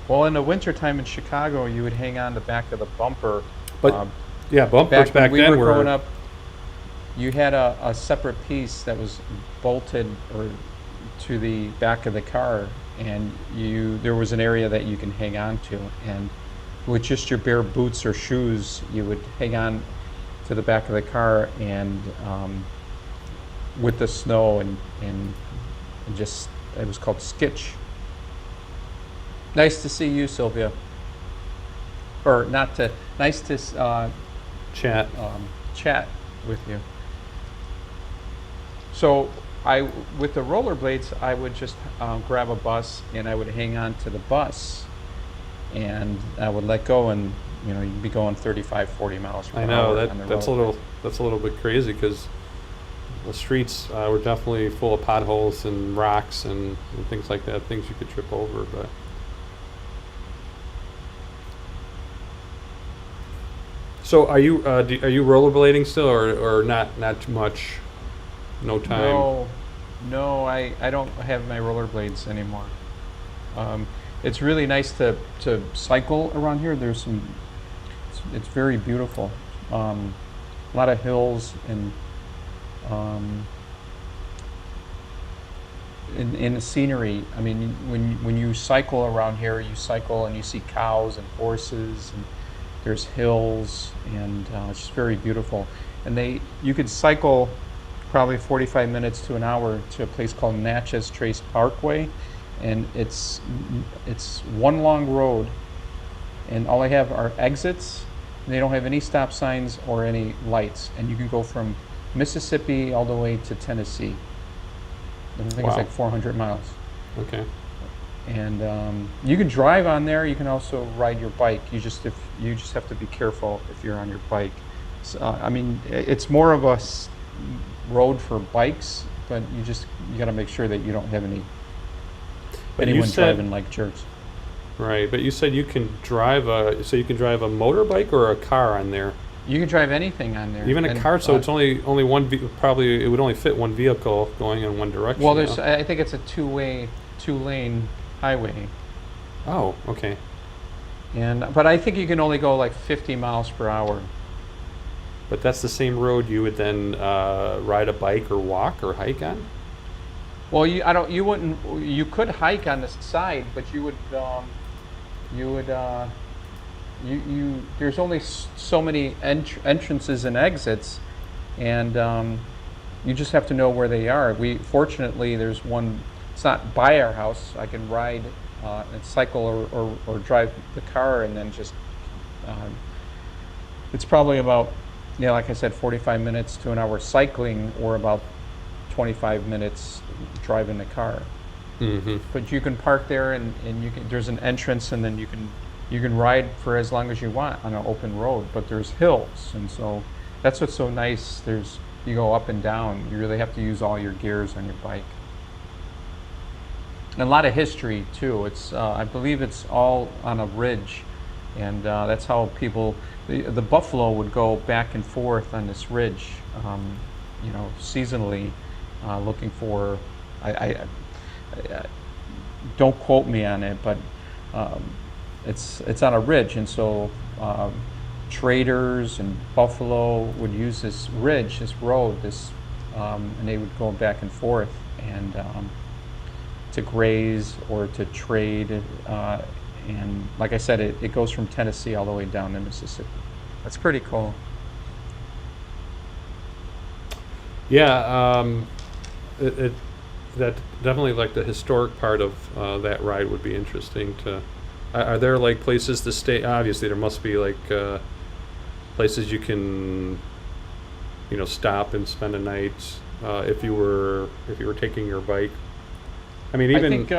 [SPEAKER 3] Well, in the wintertime in Chicago, you would hang on the back of the bumper.
[SPEAKER 1] But yeah, bumpers back
[SPEAKER 3] when we
[SPEAKER 1] then
[SPEAKER 3] were
[SPEAKER 1] were
[SPEAKER 3] growing up, you had a separate piece that was bolted or to the back of the car, and there was an area that you can hang on to, and with just your bare boots or shoes, you would hang on to the back of the car, and with the snow and just it was called skitch. Nice to see you, Sylvia. Or not to. Nice to
[SPEAKER 1] chat.
[SPEAKER 3] chat with you. So with the rollerblades, I would just grab a bus, and I would hang on to the bus, and I would let go, and you'd be going 35, 40 miles per
[SPEAKER 1] I know
[SPEAKER 3] hour on the
[SPEAKER 1] that's
[SPEAKER 3] road.
[SPEAKER 1] a little bit crazy, because the streets were definitely full of potholes and rocks and things like that, things you could trip over. But so are you rollerblading still, or not too much? No time.
[SPEAKER 3] No, I don't have my rollerblades anymore. It's really nice to cycle around here. It's very beautiful. A lot of hills and in the scenery. I mean, when you cycle around here, you cycle and you see cows and horses, and there's hills, and it's just very beautiful. And you could cycle probably 45 minutes to an hour to a place called Natchez Parkway, and it's one long road, and all they have are exits, and they don't have any stop signs or any lights, and you can go from Mississippi all the way to Tennessee. I think it's
[SPEAKER 1] Wow.
[SPEAKER 3] like 400 miles.
[SPEAKER 1] Okay.
[SPEAKER 3] And you can drive on there. You can also ride your bike. You just have to be careful if you're on your bike. So, I mean, it's more of a road for bikes, but you got to make sure that you don't have anyone driving like jerks.
[SPEAKER 1] Right, but you said you can drive a motorbike or a car on there.
[SPEAKER 3] You can drive anything on there.
[SPEAKER 1] Even a car, so it's only one. Probably it would only fit one vehicle going in one direction.
[SPEAKER 3] Well, I think it's a two lane highway.
[SPEAKER 1] Oh, okay.
[SPEAKER 3] But I think you can only go like 50 miles per hour.
[SPEAKER 1] But that's the same road you would then ride a bike or walk or hike on?
[SPEAKER 3] Well, you could hike on the side, but there's only so many entrances and exits, and you just have to know where they are. Fortunately, there's one, it's not by our house. I can ride and cycle or drive the car, and then just, it's probably about, like I said, 45 minutes to an hour cycling, or about 25 minutes driving the car.
[SPEAKER 1] Mm-hmm.
[SPEAKER 3] But you can park there, and there's an entrance, and then you can ride for as long as you want on an open road. But there's hills, and so that's what's so nice. You go up and down. You really have to use all your gears on your bike. And a lot of history too. It's I believe it's all on a ridge, and that's how the buffalo would go back and forth on this ridge, seasonally, looking for. I don't quote me on it, but it's on a ridge, and so traders and buffalo would use this ridge, this road, and they would go back and forth, and to graze or to trade, and like I said, it goes from Tennessee all the way down to Mississippi. That's pretty cool.
[SPEAKER 1] Yeah, that definitely, like, the historic part of that ride would be interesting to. Are there like places to stay? Obviously, there must be like places you can, stop and spend a night if you were taking your bike. I mean, even.
[SPEAKER 3] I think.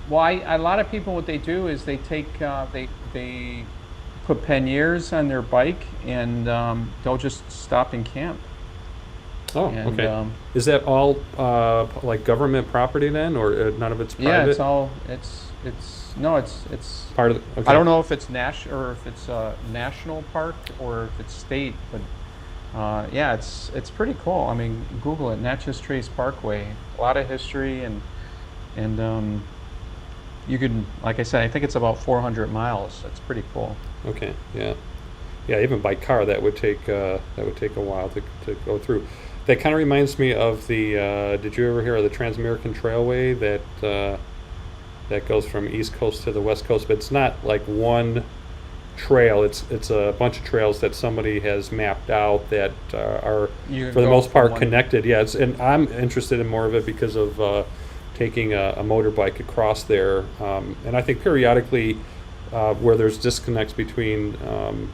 [SPEAKER 3] A lot of people, what they do is they take they put panniers on their bike, and they'll just stop and camp.
[SPEAKER 1] Oh,
[SPEAKER 3] and,
[SPEAKER 1] okay. Is that all like government property then, or none of it's private?
[SPEAKER 3] Yeah, it's all it's
[SPEAKER 1] part of. Okay.
[SPEAKER 3] I don't know if it's a national park or if it's state, but yeah, it's pretty cool. I mean, Google it, Natchez Trace Parkway. A lot of history, and you can, like I said, I think it's about 400 miles. That's pretty cool.
[SPEAKER 1] Okay, yeah. Even by car, that would take a while to go through. That kind of reminds me of the. Did you ever hear of the Trans-American Trailway that goes from East Coast to the West Coast? But it's not like one trail. It's a bunch of trails that somebody has mapped out that are, for the most part, connected. Yeah, and I'm interested in more of it because of taking a motorbike across there. And I think periodically, where there's disconnects between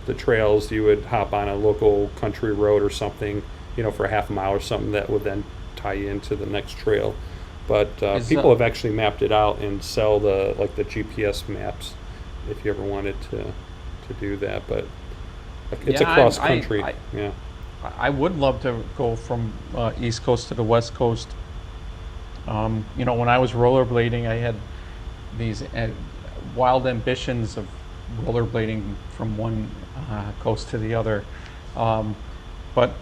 [SPEAKER 1] the trails, you would hop on a local country road or something, for a half a mile or something that would then tie you into the next trail. But people have actually mapped it out and sell the GPS maps if you ever wanted to do that. But it's across country.
[SPEAKER 3] I would love to go from East Coast to the West Coast. When I was rollerblading, I had these wild ambitions of rollerblading from one coast to the other. But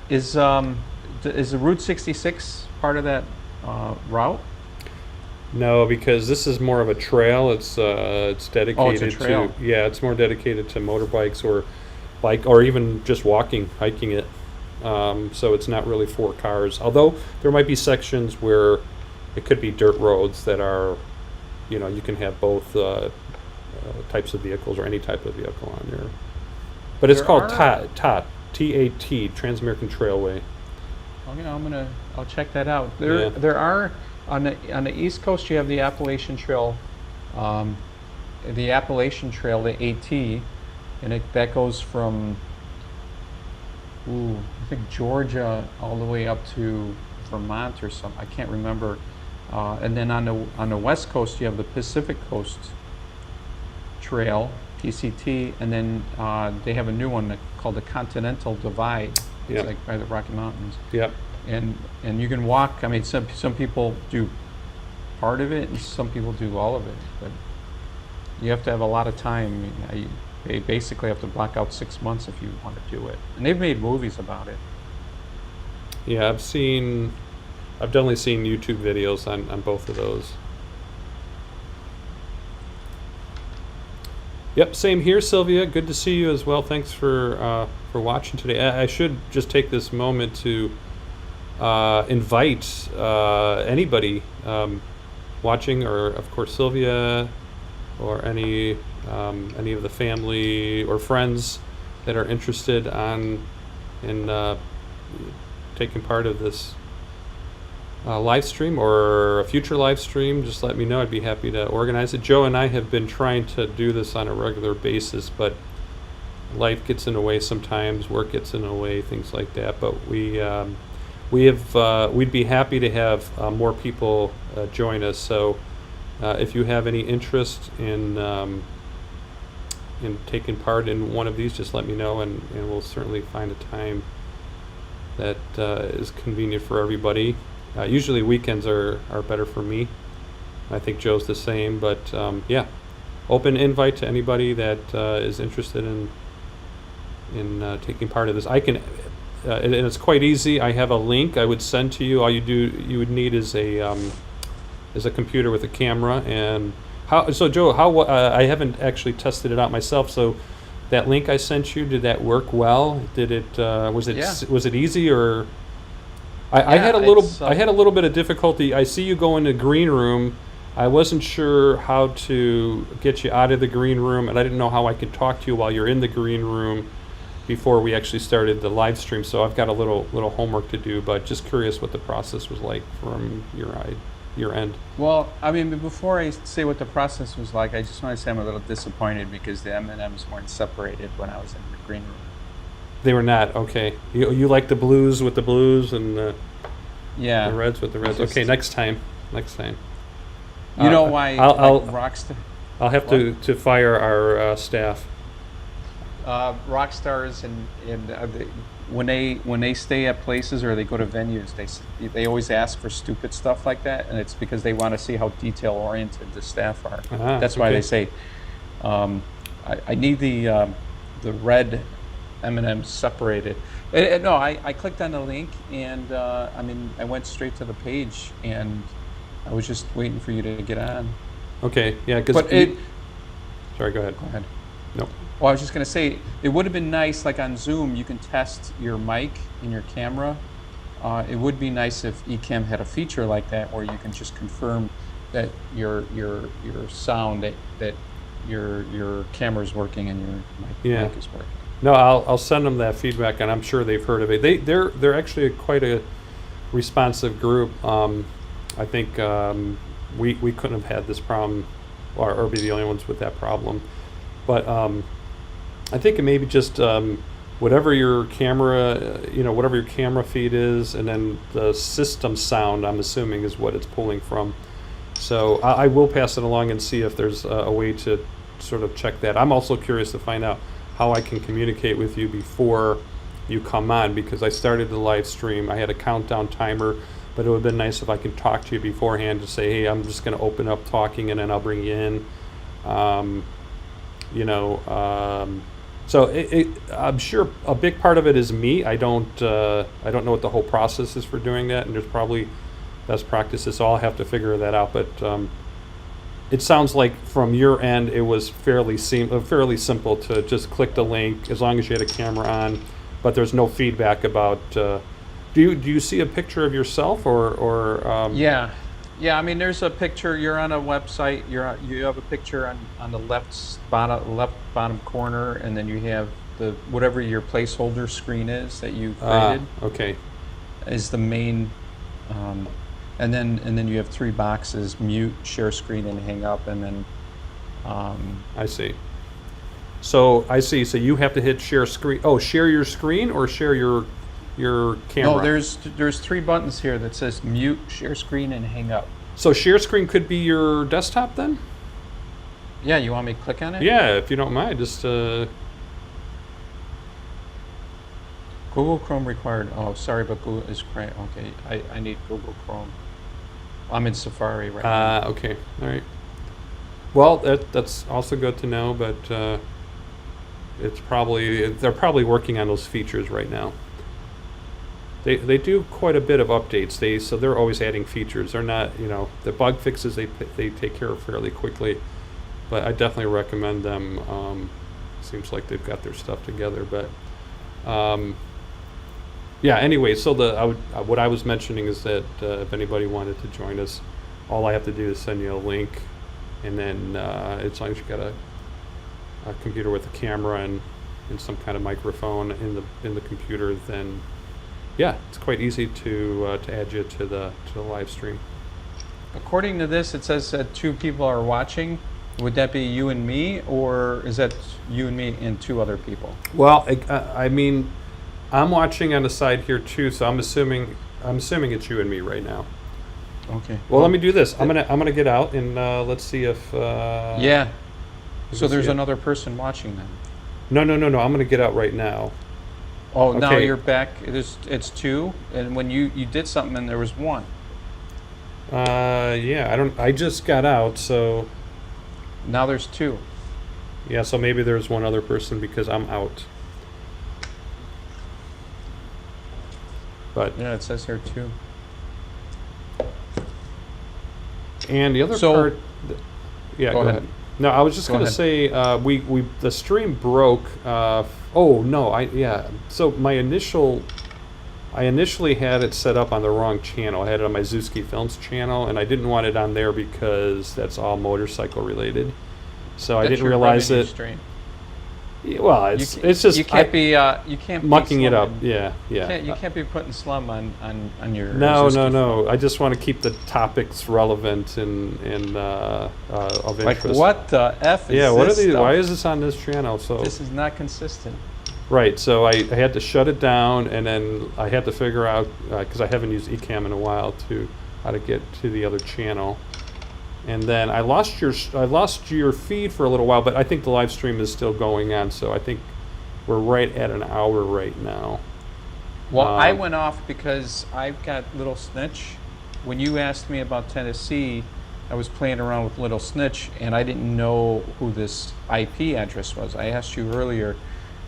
[SPEAKER 3] is the Route 66 part of that route?
[SPEAKER 1] No, because this is more of a trail. It's dedicated
[SPEAKER 3] it's a trail.
[SPEAKER 1] to it's more dedicated to motorbikes or bike or even just hiking it. So it's not really for cars. Although there might be sections where it could be dirt roads that are, you can have both types of vehicles or any type of vehicle on there. But it's called TAT, T-A-T, Trans-American Trailway.
[SPEAKER 3] I'll check that out. There are on the East Coast. You have the Appalachian Trail, the AT, and that goes from I think Georgia all the way up to Vermont or something. I can't remember. And then on the West Coast, you have the Pacific Coast Trail, PCT, and then they have a new one called the Continental Divide. It's like by the Rocky Mountains.
[SPEAKER 1] Yep.
[SPEAKER 3] And you can walk. I mean, some people do part of it, and some people do all of it. But you have to have a lot of time. They basically have to block out 6 months if you want to do it. And they've made movies about it.
[SPEAKER 1] Yeah, I've definitely seen YouTube videos on both of those. Yep, same here, Sylvia. Good to see you as well. Thanks for watching today. I should just take this moment to invite anybody watching, or of course Sylvia, or any of the family or friends that are interested in taking part of this live stream or a future live stream. Just let me know. I'd be happy to organize it. Joe and I have been trying to do this on a regular basis, but life gets in the way sometimes, work gets in the way, things like that. But we'd be happy to have more people join us. So if you have any interest in taking part in one of these, just let me know, and we'll certainly find a time that is convenient for everybody. Usually weekends are better for me. I think Joe's the same, but yeah, open invite to anybody that is interested in taking part of this. I can, and it's quite easy. I have a link I would send to you. All you would need is a computer with a camera. And so Joe, I haven't actually tested it out myself. So that link I sent you, did that work well? Did it was it easy, or? I had a little bit of difficulty. I see you go in the green room. I wasn't sure how to get you out of the green room, and I didn't know how I could talk to you while you're in the green room before we actually started the live stream. So I've got a little homework to do, but just curious what the process was like from your end.
[SPEAKER 3] Well, I mean, before I say what the process was like, I just want to say I'm a little disappointed because the M&Ms weren't separated when I was in the green room. They
[SPEAKER 1] were not, okay. You like the blues with the blues and the reds with the reds. Okay, next time.
[SPEAKER 3] You know why Rockstar?
[SPEAKER 1] I'll have to fire our staff.
[SPEAKER 3] Rockstars when they stay at places or they go to venues, they always ask for stupid stuff like that, and it's because they want to see how detail oriented the staff are. That's why they say, I need the red M&Ms separated. No, I clicked on the link, and I went straight to the page, and I was just waiting for you to get on.
[SPEAKER 1] Okay, yeah, because sorry, go ahead.
[SPEAKER 3] Go ahead.
[SPEAKER 1] Nope.
[SPEAKER 3] Well, I was just going to say, it would have been nice, like on Zoom, you can test your mic and your camera. It would be nice if Ecamm had a feature like that where you can just confirm that your sound, that your camera's working and your mic is working.
[SPEAKER 1] No, I'll send them that feedback, and I'm sure they've heard of it. They're actually quite a responsive group. I think we couldn't have had this problem, or be the only ones with that problem. But I think it may be just whatever your camera feed is, and then the system sound, I'm assuming, is what it's pulling from. So I will pass it along and see if there's a way to sort of check that. I'm also curious to find out how I can communicate with you before you come on, because I started the live stream. I had a countdown timer, but it would have been nice if I could talk to you beforehand to say, hey, I'm just going to open up talking and then I'll bring you in. So I'm sure a big part of it is me. I don't know what the whole process is for doing that, and there's probably best practices, so I'll have to figure that out. But it sounds like from your end it was fairly simple to just click the link as long as you had a camera on, but there's no feedback about. Do you see a picture of yourself or?
[SPEAKER 3] Yeah. I mean, there's a picture. You're on a website. You have a picture on the left bottom corner, and then you have whatever your placeholder screen is that you created.
[SPEAKER 1] Okay.
[SPEAKER 3] Is the main, and then you have three boxes: mute, share screen, and hang up, and then.
[SPEAKER 1] I see. So So you have to hit share screen. Oh, share your screen or share your camera?
[SPEAKER 3] No, there's three buttons here that says mute, share screen, and hang up.
[SPEAKER 1] So share screen could be your desktop then?
[SPEAKER 3] Yeah, you want me to click on it?
[SPEAKER 1] Yeah, if you don't mind, just
[SPEAKER 3] Google Chrome required. Oh, sorry, but Google is great. Okay, I need Google Chrome. I'm in Safari right now.
[SPEAKER 1] Okay, all right. Well, that's also good to know, but they're probably working on those features right now. They do quite a bit of updates. So they're always adding features. They're not, the bug fixes they take care of fairly quickly. but I definitely recommend them. Seems like they've got their stuff together, but yeah. Anyway, so what I was mentioning is that if anybody wanted to join us, all I have to do is send you a link, and then as long as you got a computer with a camera and some kind of microphone in the computer, then yeah, it's quite easy to add you to the live stream.
[SPEAKER 3] According to this, it says that 2 people are watching. Would that be you and me, or is that you and me and 2 other people?
[SPEAKER 1] Well, I mean, I'm watching on the side here too, so I'm assuming it's you and me right now.
[SPEAKER 3] Okay.
[SPEAKER 1] Well, let me do this. I'm gonna get out and let's see if.
[SPEAKER 3] Yeah.
[SPEAKER 1] you
[SPEAKER 3] So
[SPEAKER 1] can
[SPEAKER 3] there's
[SPEAKER 1] see it.
[SPEAKER 3] another person watching then.
[SPEAKER 1] No. I'm gonna get out right now.
[SPEAKER 3] Oh, now
[SPEAKER 1] Okay.
[SPEAKER 3] you're back. It's 2, and when you did something, and there was 1.
[SPEAKER 1] Yeah, I just got out, so
[SPEAKER 3] Now there's 2.
[SPEAKER 1] yeah, so maybe there's one other person because I'm out. But
[SPEAKER 3] Yeah, it says here 2.
[SPEAKER 1] and the other
[SPEAKER 3] So-
[SPEAKER 1] part, yeah,
[SPEAKER 3] Go ahead.
[SPEAKER 1] No, I was just
[SPEAKER 3] Go
[SPEAKER 1] gonna
[SPEAKER 3] ahead.
[SPEAKER 1] say the stream broke. Oh no, So I initially had it set up on the wrong channel. I had it on my JoeSkiFilms channel, and I didn't want it on there because that's all motorcycle related. So I
[SPEAKER 3] That's
[SPEAKER 1] didn't
[SPEAKER 3] your
[SPEAKER 1] realize
[SPEAKER 3] revenue
[SPEAKER 1] that.
[SPEAKER 3] stream.
[SPEAKER 1] Well, it's just
[SPEAKER 3] you can't be
[SPEAKER 1] mucking it up.
[SPEAKER 3] slumming.
[SPEAKER 1] Yeah.
[SPEAKER 3] You can't be putting slum on your.
[SPEAKER 1] No.
[SPEAKER 3] JoeSki.
[SPEAKER 1] I just want to keep the topics relevant and of
[SPEAKER 3] Like
[SPEAKER 1] interest.
[SPEAKER 3] what the f is
[SPEAKER 1] Yeah. What are
[SPEAKER 3] this
[SPEAKER 1] these?
[SPEAKER 3] stuff?
[SPEAKER 1] Why is this on this channel? So
[SPEAKER 3] This is not consistent.
[SPEAKER 1] right. So I had to shut it down, and then I had to figure out because I haven't used Ecamm in a while how to get to the other channel. And then I lost your feed for a little while, but I think the live stream is still going on. So I think we're right at an hour right now.
[SPEAKER 3] Well, I went off because I've got Little Snitch. When you asked me about Tennessee, I was playing around with Little Snitch, and I didn't know who this IP address was. I asked you earlier,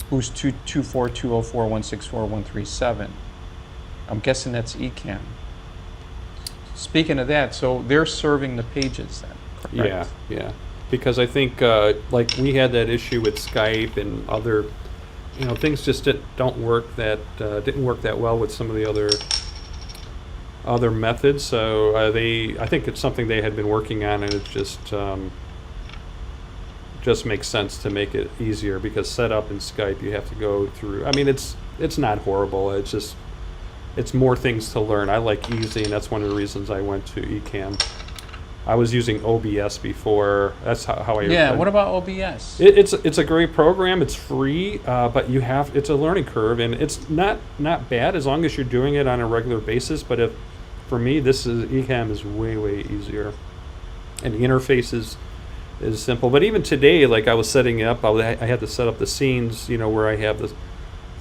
[SPEAKER 3] who's 224.204.164.137? I'm guessing that's Ecamm. Speaking of that, so they're serving the pages then, correct?
[SPEAKER 1] Yeah. Because I think like we had that issue with Skype and other, things just didn't work that well with some of the other methods. So I think it's something they had been working on, and it just makes sense to make it easier because setup in Skype you have to go through. I mean, it's not horrible. It's more things to learn. I like easy, and that's one of the reasons I went to Ecamm. I was using OBS before. That's how I.
[SPEAKER 3] Yeah. What about OBS?
[SPEAKER 1] It's a great program. It's free, but it's a learning curve, and it's not bad as long as you're doing it on a regular basis. But for me, Ecamm is way easier, and the interface is simple. But even today, like I was setting it up, I had to set up the scenes, where I have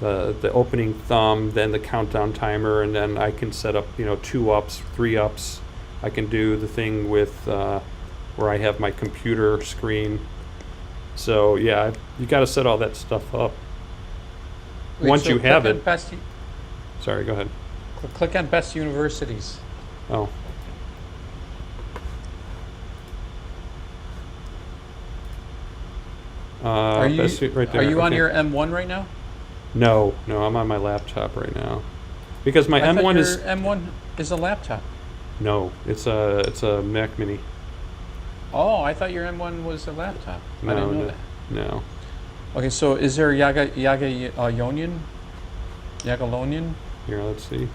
[SPEAKER 1] the opening thumb, then the countdown timer, and then I can set up 2 ups, 3 ups. I can do the thing with where I have my computer screen. So yeah, you got to set all that stuff up.
[SPEAKER 3] Wait,
[SPEAKER 1] Once
[SPEAKER 3] so
[SPEAKER 1] you have
[SPEAKER 3] click on
[SPEAKER 1] it.
[SPEAKER 3] Best,
[SPEAKER 1] Sorry, go ahead.
[SPEAKER 3] click on Best Universities.
[SPEAKER 1] Oh.
[SPEAKER 3] Are you
[SPEAKER 1] right there.
[SPEAKER 3] Are you on
[SPEAKER 1] okay.
[SPEAKER 3] your M1 right now?
[SPEAKER 1] No, I'm on my laptop right now. Because my
[SPEAKER 3] I thought
[SPEAKER 1] M1
[SPEAKER 3] your
[SPEAKER 1] is
[SPEAKER 3] M1 is a laptop.
[SPEAKER 1] no, it's a Mac Mini.
[SPEAKER 3] Oh, I thought your M1 was a laptop. I didn't know that.
[SPEAKER 1] No.
[SPEAKER 3] Okay, so is there Jagiellonian?
[SPEAKER 1] Here, let's see.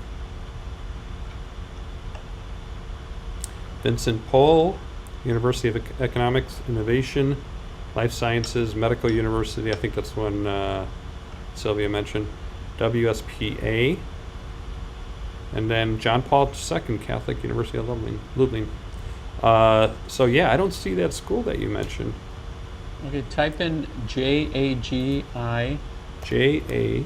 [SPEAKER 1] Vincent Pohl, University of Economics, Innovation, Life Sciences, Medical University. I think that's the one Sylvia mentioned. WSPA. And then John Paul II, Catholic University of Lublin. So yeah, I don't see that school that you mentioned.
[SPEAKER 3] Okay, type in JAGI
[SPEAKER 1] JAGI.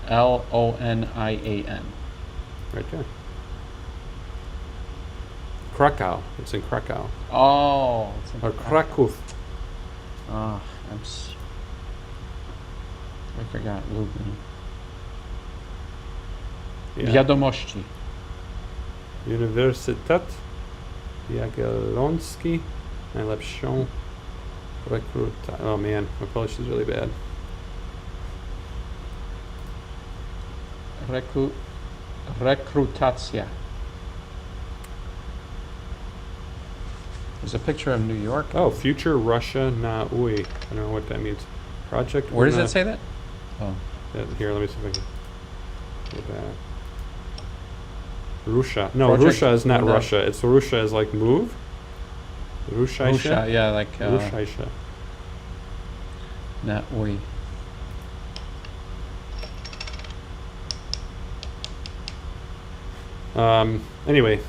[SPEAKER 3] ELLONIAN.
[SPEAKER 1] Right there. Krakow. It's in Krakow.
[SPEAKER 3] Oh, it's in
[SPEAKER 1] Or Kraków.
[SPEAKER 3] Oh, I forgot Lublin.
[SPEAKER 1] Yeah.
[SPEAKER 3] Wiadomości.
[SPEAKER 1] Universitat Jagiellonski, najlepszą rekruta. Oh man, my Polish is really bad.
[SPEAKER 3] Rekrutacja. There's a picture of New York.
[SPEAKER 1] Oh, future Russia na UI. I don't know what that means. Project.
[SPEAKER 3] Where does
[SPEAKER 1] Una-
[SPEAKER 3] it say that? Oh.
[SPEAKER 1] Here, let me see if I can go back. Russia. No,
[SPEAKER 3] Project
[SPEAKER 1] Russia is not
[SPEAKER 3] Una-
[SPEAKER 1] Russia. It's Russia is like move.
[SPEAKER 3] Russia, yeah, like
[SPEAKER 1] Russia.
[SPEAKER 3] not we.
[SPEAKER 1] Anyway,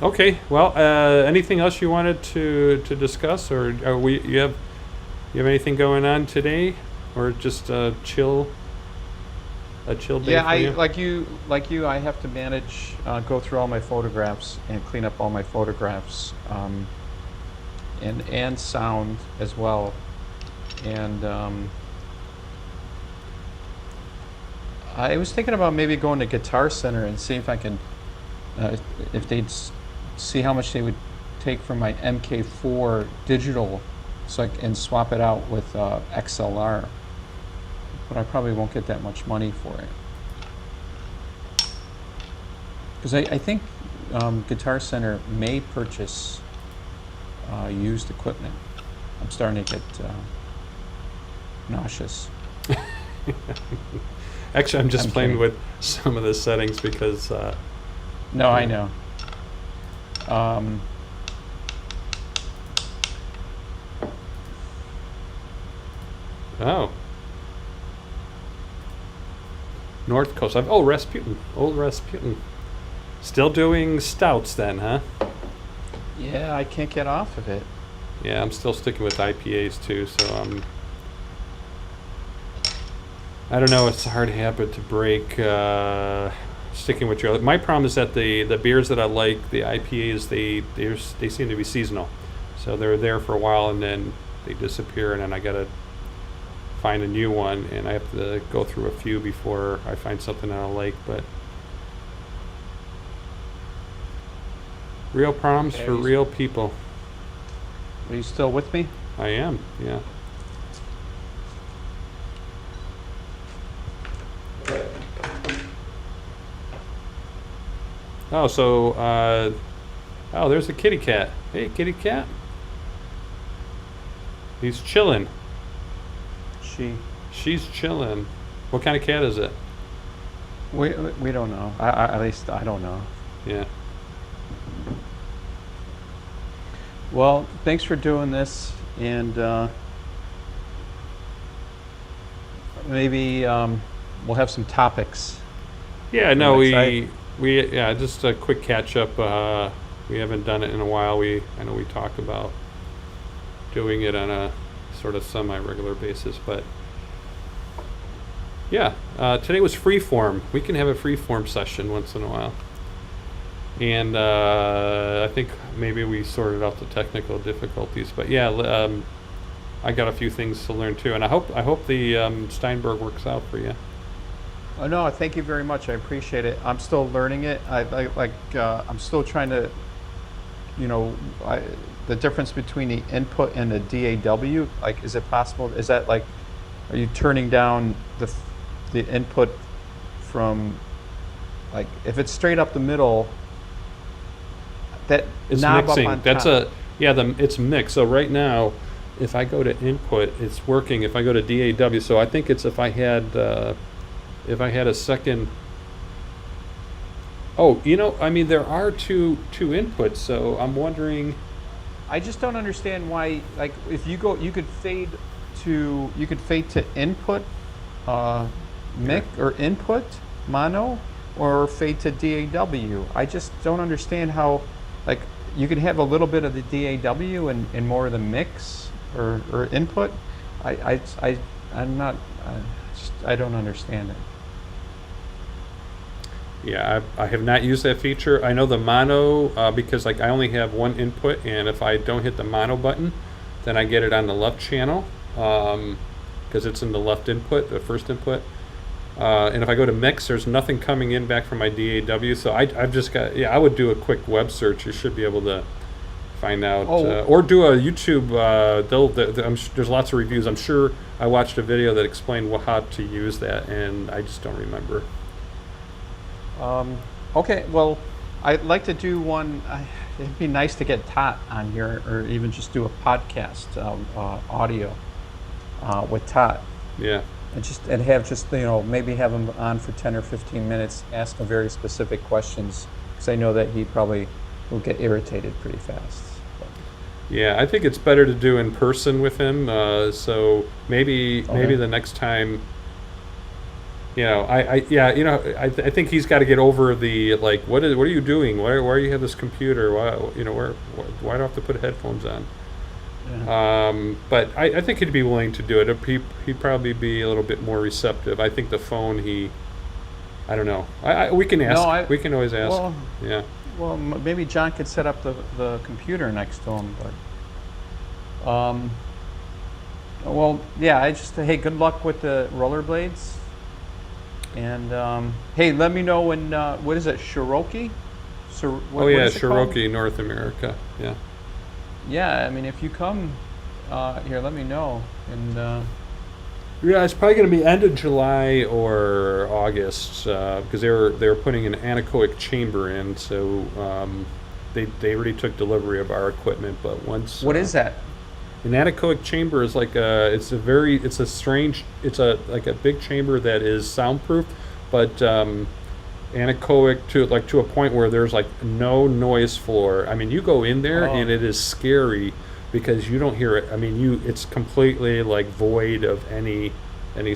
[SPEAKER 1] okay. Well, anything else you wanted to discuss, or are we? You have anything going on today, or just a chill day
[SPEAKER 3] Yeah,
[SPEAKER 1] for
[SPEAKER 3] I
[SPEAKER 1] you?
[SPEAKER 3] like you. I have to manage, go through all my photographs and clean up all my photographs, and sound as well, and I was thinking about maybe going to Guitar Center and see if I can, if they'd see how much they would take from my MK4 digital, and swap it out with XLR. But I probably won't get that much money for it. Because I think Guitar Center may purchase used equipment. I'm starting to get nauseous.
[SPEAKER 1] Actually, I'm just
[SPEAKER 3] I'm
[SPEAKER 1] playing
[SPEAKER 3] kidding.
[SPEAKER 1] with some of the settings because.
[SPEAKER 3] No, I know.
[SPEAKER 1] Oh. North Coast. Oh, Rasputin. Old Rasputin. Still doing stouts then, huh?
[SPEAKER 3] Yeah, I can't get off of it.
[SPEAKER 1] Yeah, I'm still sticking with IPAs too, so I don't know, it's a hard habit to break, sticking with your... My problem is that the beers that I like, the IPAs, they seem to be seasonal. So they're there for a while and then they disappear, and then I gotta find a new one, and I have to go through a few before I find something that I like, but... Real problems
[SPEAKER 3] Okay,
[SPEAKER 1] for
[SPEAKER 3] you-
[SPEAKER 1] real people.
[SPEAKER 3] Are you still with me?
[SPEAKER 1] I am, yeah. Oh, so, oh, there's a kitty cat. Hey, kitty cat. He's chilling. She's chilling. What kind of cat is it?
[SPEAKER 3] We don't know. At least I don't know.
[SPEAKER 1] Yeah.
[SPEAKER 3] Well, thanks for doing this, and maybe we'll have some topics.
[SPEAKER 1] Yeah, no,
[SPEAKER 3] Next
[SPEAKER 1] yeah, just a quick catch up. We haven't done it in a while. I know we talk about doing it on a sort of semi-regular basis, but yeah, today was Freeform. We can have a Freeform session once in a while. And I think maybe we sorted out the technical difficulties, but yeah, I got a few things to learn too, and I hope the Steinberg works out for you.
[SPEAKER 3] Oh no, thank you very much. I appreciate it. I'm still learning it. I'm still trying to, the difference between the input and the DAW. Like, is it possible? Is that like, are you turning down the input from, like, if it's straight up the middle? That
[SPEAKER 1] It's
[SPEAKER 3] knob
[SPEAKER 1] mixing.
[SPEAKER 3] up on
[SPEAKER 1] That's
[SPEAKER 3] top.
[SPEAKER 1] it's mixed. So right now, if I go to input, it's working. If I go to DAW, so I think it's if I had a second. Oh, I mean, there are two inputs, so I'm wondering.
[SPEAKER 3] I just don't understand why. Like, if you go, you could fade to input, mic or input mono, or fade to DAW. I just don't understand how, like, you could have a little bit of the DAW and more of the mix or input. I'm not. I don't understand it.
[SPEAKER 1] Yeah, I have not used that feature. I know the mono because like I only have one input, and if I don't hit the mono button, then I get it on the left channel because it's in the left input, the first input. And if I go to mix, there's nothing coming in back from my DAW. So I've just got, I would do a quick web search. You should be able to find out. Or do a YouTube. There's lots of reviews. I'm sure I watched a video that explained how to use that, and I just don't remember.
[SPEAKER 3] Okay, well, I'd like to do one. It'd be nice to get Tot on here, or even just do a podcast audio with Tot.
[SPEAKER 1] Yeah.
[SPEAKER 3] And have just maybe have him on for 10 or 15 minutes, ask him very specific questions, because I know that he probably will get irritated pretty fast.
[SPEAKER 1] Yeah, I think it's better to do in person with him. So maybe the next time. I think he's got to get over the what are you doing? Why do you have this computer? Why do I have to put headphones on? Yeah. But I think he'd be willing to do it. He'd probably be a little bit more receptive. I think the phone, I don't know. We can ask. We can always ask.
[SPEAKER 3] Well,
[SPEAKER 1] yeah.
[SPEAKER 3] Well, maybe John could set up the computer next to him. But, well, yeah. Hey, good luck with the rollerblades. And hey, let me know when. What is it, Cherokee? What is it
[SPEAKER 1] Cherokee,
[SPEAKER 3] called?
[SPEAKER 1] North America. Yeah.
[SPEAKER 3] Yeah, I mean, if you come here, let me know. And
[SPEAKER 1] yeah, it's probably going to be end of July or August because they were putting an anechoic chamber in, so they already took delivery of our equipment. But once
[SPEAKER 3] what is that?
[SPEAKER 1] An anechoic chamber is like it's a big chamber that is soundproof, but anechoic to a point where there's no noise floor. I mean, you go in there and it is scary because you don't hear it. I mean, it's completely void of any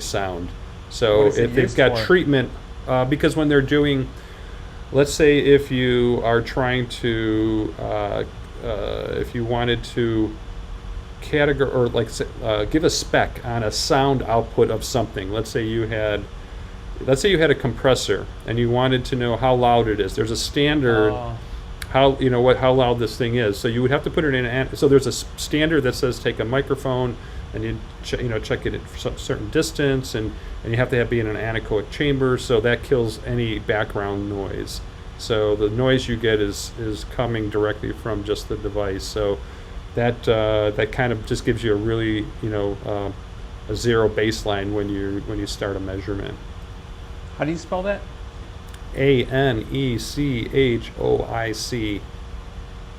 [SPEAKER 1] sound. So if they've got treatment, because when they're doing, let's say if you are trying to, if you wanted to categorize or give a spec on a sound output of something, let's say you had a compressor and you wanted to know how loud it is. There's a standard how loud this thing is. So you would have to put it in. So there's a standard that says take a microphone and you check it at a certain distance, and you have to be in an anechoic chamber. So that kills any background noise. So the noise you get is coming directly from just the device. So that kind of just gives you a really a zero baseline when you start a measurement.
[SPEAKER 3] How do you spell that?
[SPEAKER 1] Anechoic.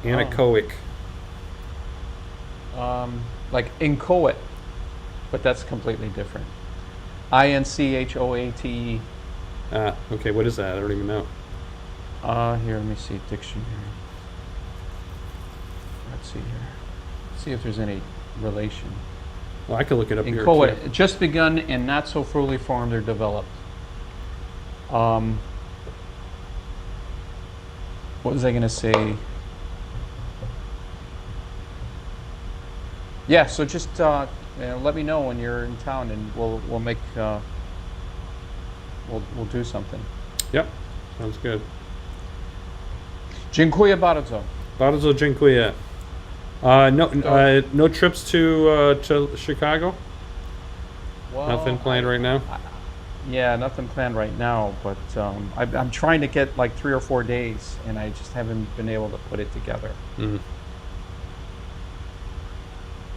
[SPEAKER 1] Anechoic.
[SPEAKER 3] Like inchoate, but that's completely different. Inchoate.
[SPEAKER 1] Okay, what is that? I don't even know.
[SPEAKER 3] Here, let me see, dictionary. Let's see here. See if there's any relation.
[SPEAKER 1] Well, I can look it up here.
[SPEAKER 3] Inchoate, just begun and not so fully formed or developed. What was I going to say? Yeah, so just let me know when you're in town, and we'll make we'll do something.
[SPEAKER 1] Yep, sounds good.
[SPEAKER 3] Dziękuję bardzo.
[SPEAKER 1] Bardzo dziękuję. No trips to Chicago.
[SPEAKER 3] Well,
[SPEAKER 1] nothing planned right now.
[SPEAKER 3] Yeah, nothing planned right now, but I'm trying to get 3 or 4 days, and I just haven't been able to put it together.
[SPEAKER 1] Mm.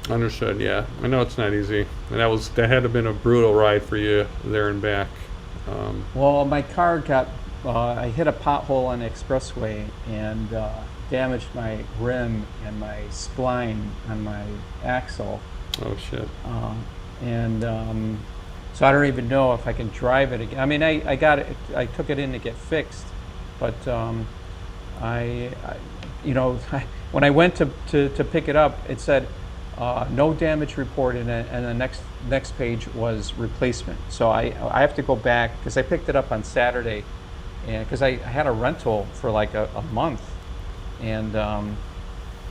[SPEAKER 1] Understood. Yeah, I know it's not easy, and that had to been a brutal ride for you there and back.
[SPEAKER 3] Well, my car got I hit a pothole on the expressway and damaged my rim and my spline on my axle.
[SPEAKER 1] Oh shit.
[SPEAKER 3] So I don't even know if I can drive it again. I mean, I got it. I took it in to get fixed, but when I went to pick it up, it said no damage reported, and the next page was replacement. So I have to go back because I picked it up on Saturday, and because I had a rental for a month, and I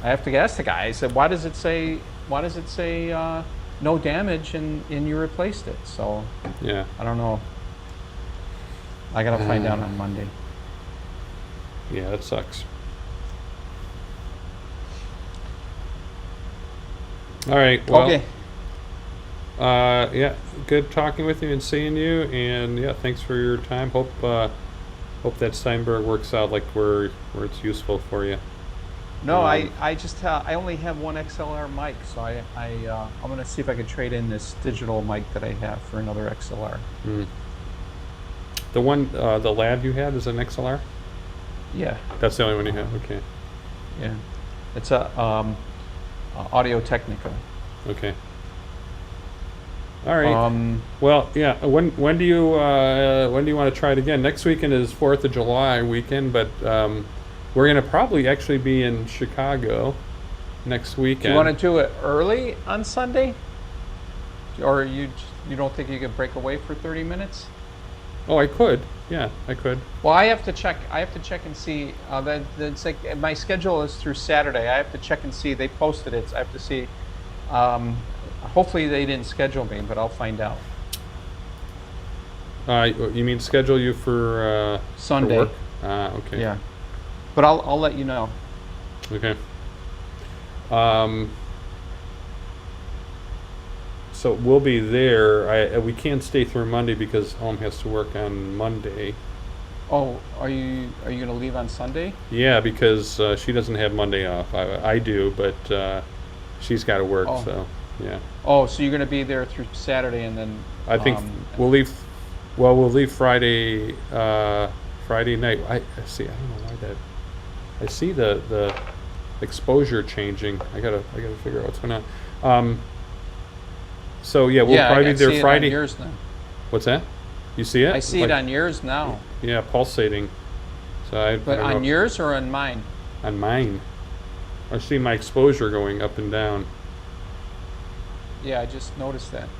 [SPEAKER 3] have to ask the guy. I said, why does it say no damage and you replaced it? So
[SPEAKER 1] yeah,
[SPEAKER 3] I don't know. I gotta find out on Monday.
[SPEAKER 1] Yeah, that sucks. All right. Well,
[SPEAKER 3] okay.
[SPEAKER 1] Yeah, good talking with you and seeing you, and yeah, thanks for your time. Hope that Steinberg works out like where it's useful for you.
[SPEAKER 3] No,
[SPEAKER 1] Um,
[SPEAKER 3] I just I only have one XLR mic, so I'm gonna see if I can trade in this digital mic that I have for another XLR.
[SPEAKER 1] mm. The one, the lab you have is an XLR?
[SPEAKER 3] Yeah,
[SPEAKER 1] That's the only one you have. Okay.
[SPEAKER 3] yeah. It's a Audio Technica.
[SPEAKER 1] Okay. All right. Well, yeah. When do you want to try it again? Next weekend is 4th of July weekend, but we're gonna probably actually be in Chicago next weekend.
[SPEAKER 3] Do you want to do it early on Sunday, or you don't think you could break away for 30 minutes?
[SPEAKER 1] Oh, I could. Yeah, I could.
[SPEAKER 3] Well, I have to check. I have to check and see. That's like my schedule is through Saturday. I have to check and see. They posted it. So I have to see. Hopefully they didn't schedule me, but I'll find out.
[SPEAKER 1] You mean schedule you for
[SPEAKER 3] Sunday.
[SPEAKER 1] For work? Okay.
[SPEAKER 3] Yeah, but I'll let you know.
[SPEAKER 1] Okay. So we'll be there. We can't stay through Monday because Home has to work on Monday.
[SPEAKER 3] Oh, are you gonna leave on Sunday?
[SPEAKER 1] Yeah, because she doesn't have Monday off. I do, but she's got to work.
[SPEAKER 3] Oh.
[SPEAKER 1] So yeah.
[SPEAKER 3] Oh, so you're gonna be there through Saturday, and then
[SPEAKER 1] I think we'll leave. Well, we'll leave Friday. Friday night. I see. I don't know why that. I see the exposure changing. I gotta figure out what's going on. So yeah, we'll probably be there
[SPEAKER 3] see
[SPEAKER 1] Friday.
[SPEAKER 3] It on yours now.
[SPEAKER 1] What's that? You see it?
[SPEAKER 3] I see it on yours now.
[SPEAKER 1] Yeah, pulsating. So I
[SPEAKER 3] But
[SPEAKER 1] don't know.
[SPEAKER 3] on yours or on mine?
[SPEAKER 1] On mine, I see my exposure going up and down.
[SPEAKER 3] Yeah, I just noticed that.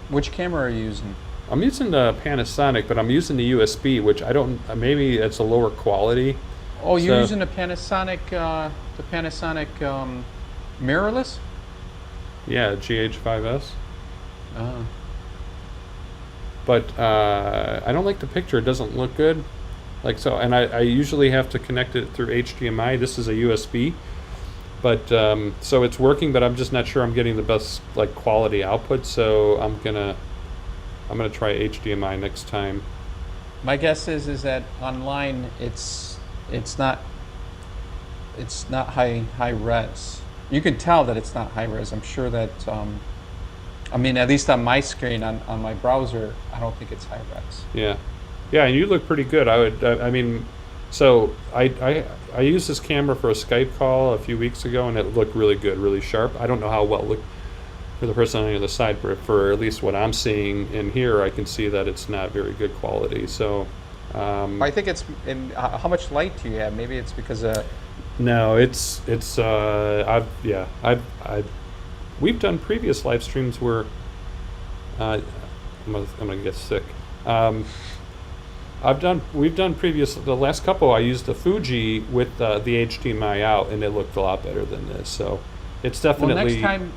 [SPEAKER 3] Which camera are you using?
[SPEAKER 1] I'm using the Panasonic, but I'm using the USB, which I don't. Maybe it's a lower quality.
[SPEAKER 3] Oh, you're
[SPEAKER 1] So-
[SPEAKER 3] using the Panasonic mirrorless?
[SPEAKER 1] Yeah, GH5S.
[SPEAKER 3] Oh.
[SPEAKER 1] But I don't like the picture. It doesn't look good. Like so, and I usually have to connect it through HDMI. This is a USB. But so it's working, but I'm just not sure I'm getting the best like quality output. So I'm gonna try HDMI next time.
[SPEAKER 3] My guess is that online it's not high res. You can tell that it's not high res. I'm sure that I mean, at least on my screen on my browser, I don't think it's high res.
[SPEAKER 1] Yeah, yeah, and you look pretty good. I mean, so I used this camera for a Skype call a few weeks ago, and it looked really good, really sharp. I don't know how well it looked for the person on the other side, but for at least what I'm seeing in here, I can see that it's not very good quality. So.
[SPEAKER 3] I think it's in how much light do you have? Maybe it's because
[SPEAKER 1] No, we've done previous live streams where I'm gonna get sick. We've done the last couple. I used the Fuji with the HDMI out, and it looked a lot better than this. So it's definitely.
[SPEAKER 3] Well, next time.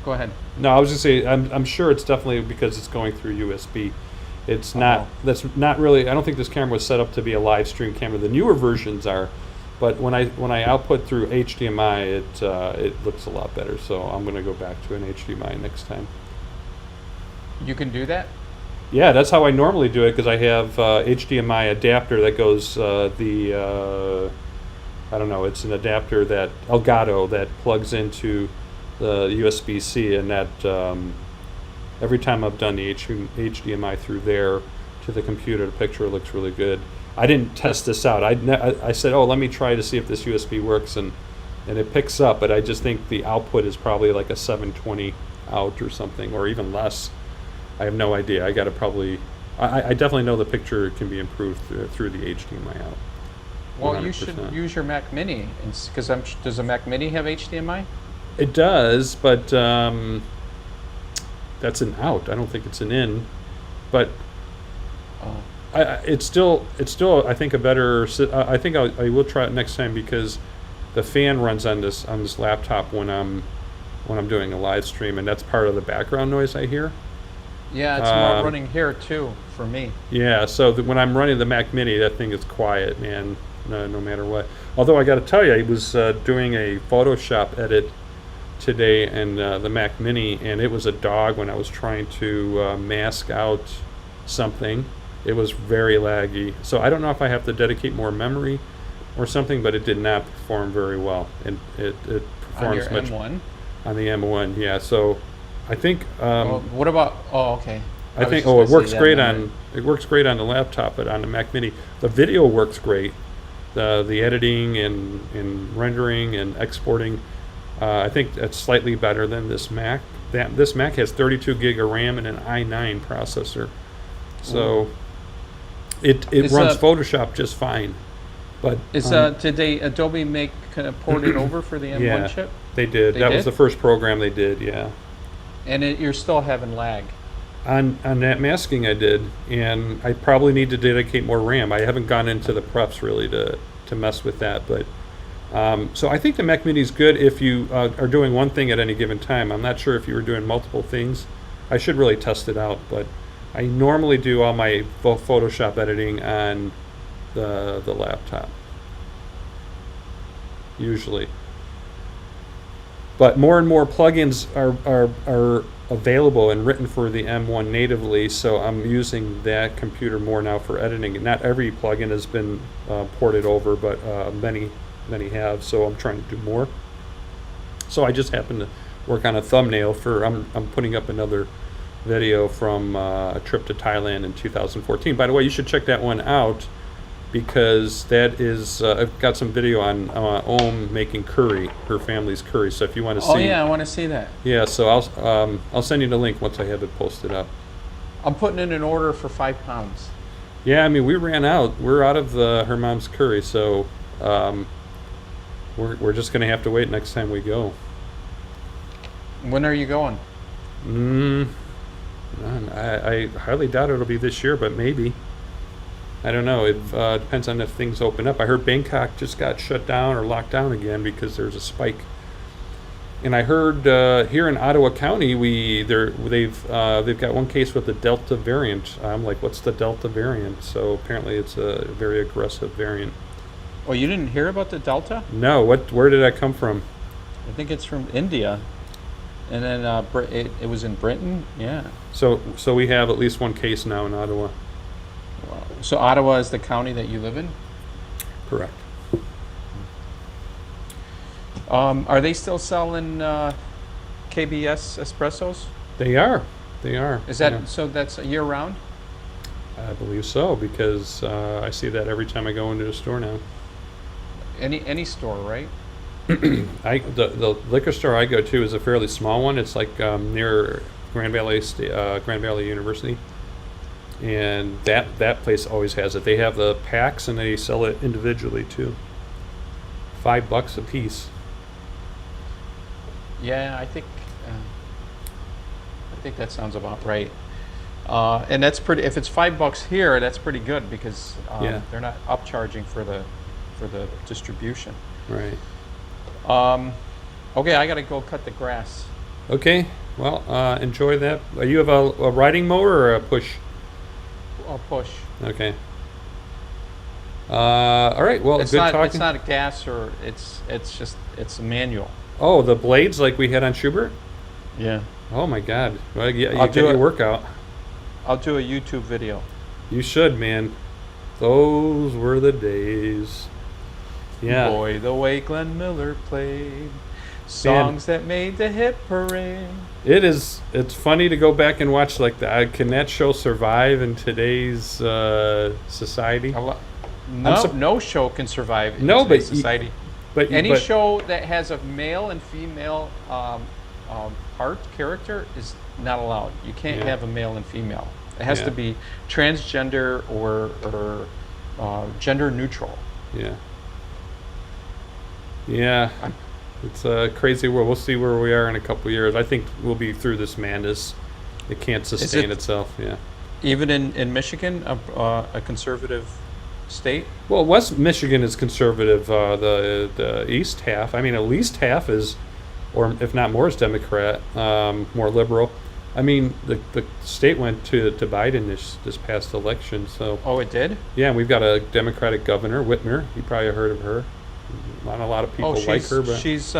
[SPEAKER 3] Go ahead.
[SPEAKER 1] No, I was just saying. I'm sure it's definitely because it's going through USB. It's not. That's not really. I don't think this camera was set up to be a live stream camera. The newer versions are, but when I output through HDMI, it looks a lot better. So I'm going to go back to an HDMI next time.
[SPEAKER 3] You can do that?
[SPEAKER 1] Yeah, that's how I normally do it because I have HDMI adapter that goes I don't know. It's an adapter that Elgato that plugs into the USB-C, and that. Every time I've done the HDMI through there to the computer, the picture looks really good. I didn't test this out. I said, oh, let me try to see if this USB works, and it picks up, but I just think the output is probably like a 720 out or something, or even less. I have no idea. I definitely know the picture can be improved through the HDMI out.
[SPEAKER 3] Well,
[SPEAKER 1] 100%.
[SPEAKER 3] you should use your Mac Mini, because does a Mac Mini have HDMI?
[SPEAKER 1] It does, but that's an out. I don't think it's an in, but it's still I think a better. I think I will try it next time because the fan runs on this laptop when I'm doing a live stream, and that's part of the background noise I hear.
[SPEAKER 3] Yeah, it's more running here too for me.
[SPEAKER 1] Yeah, so when I'm running the Mac Mini, that thing is quiet, man, no matter what. Although I got to tell you, I was doing a Photoshop edit today and the Mac Mini, and it was a dog when I was trying to mask out something. It was very laggy. So I don't know if I have to dedicate more memory or something, but it did not perform very well. And it
[SPEAKER 3] On your
[SPEAKER 1] performs much
[SPEAKER 3] M1?
[SPEAKER 1] on the M1. Yeah. So I think
[SPEAKER 3] Well, what about? Oh, okay.
[SPEAKER 1] I
[SPEAKER 3] was
[SPEAKER 1] think
[SPEAKER 3] just gonna
[SPEAKER 1] it works
[SPEAKER 3] say that,
[SPEAKER 1] great
[SPEAKER 3] and
[SPEAKER 1] on the laptop, but on the Mac Mini, the video works great. The editing and rendering and exporting, I think that's slightly better than this Mac. This Mac has 32 gig of RAM and an i9 processor, so it
[SPEAKER 3] Is,
[SPEAKER 1] runs Photoshop just fine. But
[SPEAKER 3] Is did Adobe make kind of port it over for the M1
[SPEAKER 1] yeah,
[SPEAKER 3] chip?
[SPEAKER 1] they did.
[SPEAKER 3] They
[SPEAKER 1] That was
[SPEAKER 3] did?
[SPEAKER 1] the first program they did. Yeah.
[SPEAKER 3] And you're still having lag.
[SPEAKER 1] On that masking I did, and I probably need to dedicate more RAM. I haven't gone into the preps really to mess with that, but so I think the Mac Mini is good if you are doing one thing at any given time. I'm not sure if you were doing multiple things. I should really test it out, but I normally do all my Photoshop editing on the laptop, usually. But more and more plugins are available and written for the M1 natively, so I'm using that computer more now for editing. Not every plugin has been ported over, but many have, so I'm trying to do more. So I just happened to work on a thumbnail for, I'm putting up another video from a trip to Thailand in 2014. By the way, you should check that one out, because that is I've got some video on Om making curry, her family's curry. So if you want to see,
[SPEAKER 3] Oh yeah, I want to see that.
[SPEAKER 1] yeah. So I'll send you the link once I have it posted up.
[SPEAKER 3] I'm putting in an order for 5 pounds.
[SPEAKER 1] Yeah, I mean we ran out. We're out of her mom's curry, so we're just gonna have to wait next time we go.
[SPEAKER 3] When are you going?
[SPEAKER 1] I highly doubt it'll be this year, but maybe. I don't know. It depends on if things open up. I heard Bangkok just got shut down or locked down again because there's a spike. And I heard here in Ottawa County, they've got one case with the Delta variant. I'm like, what's the Delta variant? So apparently it's a very aggressive variant.
[SPEAKER 3] Oh, you didn't hear about the Delta?
[SPEAKER 1] No, where did that come from?
[SPEAKER 3] I think it's from India, and then it was in Britain. Yeah.
[SPEAKER 1] So we have at least one case now in Ottawa.
[SPEAKER 3] Wow. So Ottawa is the county that you live in?
[SPEAKER 1] Correct.
[SPEAKER 3] Are they still selling KBS espressos?
[SPEAKER 1] They are.
[SPEAKER 3] Is that
[SPEAKER 1] Yeah.
[SPEAKER 3] so? That's year round?
[SPEAKER 1] I believe so, because I see that every time I go into a store now.
[SPEAKER 3] Any store, right?
[SPEAKER 1] The liquor store I go to is a fairly small one. It's like near Grand Valley University, and that place always has it. They have the packs and they sell it individually too. $5 a piece.
[SPEAKER 3] Yeah, I think that sounds about right. And that's pretty. If it's $5 here, that's pretty good, because
[SPEAKER 1] Yeah.
[SPEAKER 3] they're not upcharging for the distribution.
[SPEAKER 1] Right.
[SPEAKER 3] Okay, I gotta go cut the grass.
[SPEAKER 1] Okay. Well, enjoy that. You have a riding mower or a push?
[SPEAKER 3] I'll push.
[SPEAKER 1] Okay. All right. Well,
[SPEAKER 3] It's
[SPEAKER 1] good
[SPEAKER 3] not.
[SPEAKER 1] talking.
[SPEAKER 3] It's not a gas, or it's a manual.
[SPEAKER 1] Oh, the blades like we had on Schubert?
[SPEAKER 3] Yeah.
[SPEAKER 1] Oh my God. Well, yeah, you
[SPEAKER 3] I'll
[SPEAKER 1] get
[SPEAKER 3] do
[SPEAKER 1] your
[SPEAKER 3] it.
[SPEAKER 1] workout.
[SPEAKER 3] I'll do a YouTube video.
[SPEAKER 1] You should, man. Those were the days. Yeah.
[SPEAKER 3] Boy, the way Glenn Miller played songs that made the hit parade.
[SPEAKER 1] It's funny to go back and watch, like, can that show survive in today's society?
[SPEAKER 3] No show can survive in
[SPEAKER 1] No, but
[SPEAKER 3] today's society.
[SPEAKER 1] But
[SPEAKER 3] Any
[SPEAKER 1] but,
[SPEAKER 3] show that has a male and female part character is not allowed. You can't
[SPEAKER 1] Yeah.
[SPEAKER 3] have a male and female. It has
[SPEAKER 1] Yeah.
[SPEAKER 3] to be transgender or gender neutral.
[SPEAKER 1] Yeah. Yeah. It's a crazy world. We'll see where we are in a couple years. I think we'll be through this madness. It can't sustain itself. Yeah.
[SPEAKER 3] Even in Michigan, a conservative state.
[SPEAKER 1] Well, West Michigan is conservative. The east half, I mean, at least half is, or if not more, is Democrat, more liberal. I mean, the state went to Biden this past election. So
[SPEAKER 3] Oh, it did?
[SPEAKER 1] yeah, we've got a Democratic governor, Whitmer. You probably heard of her. Not a lot of people
[SPEAKER 3] Oh,
[SPEAKER 1] like her, but
[SPEAKER 3] she's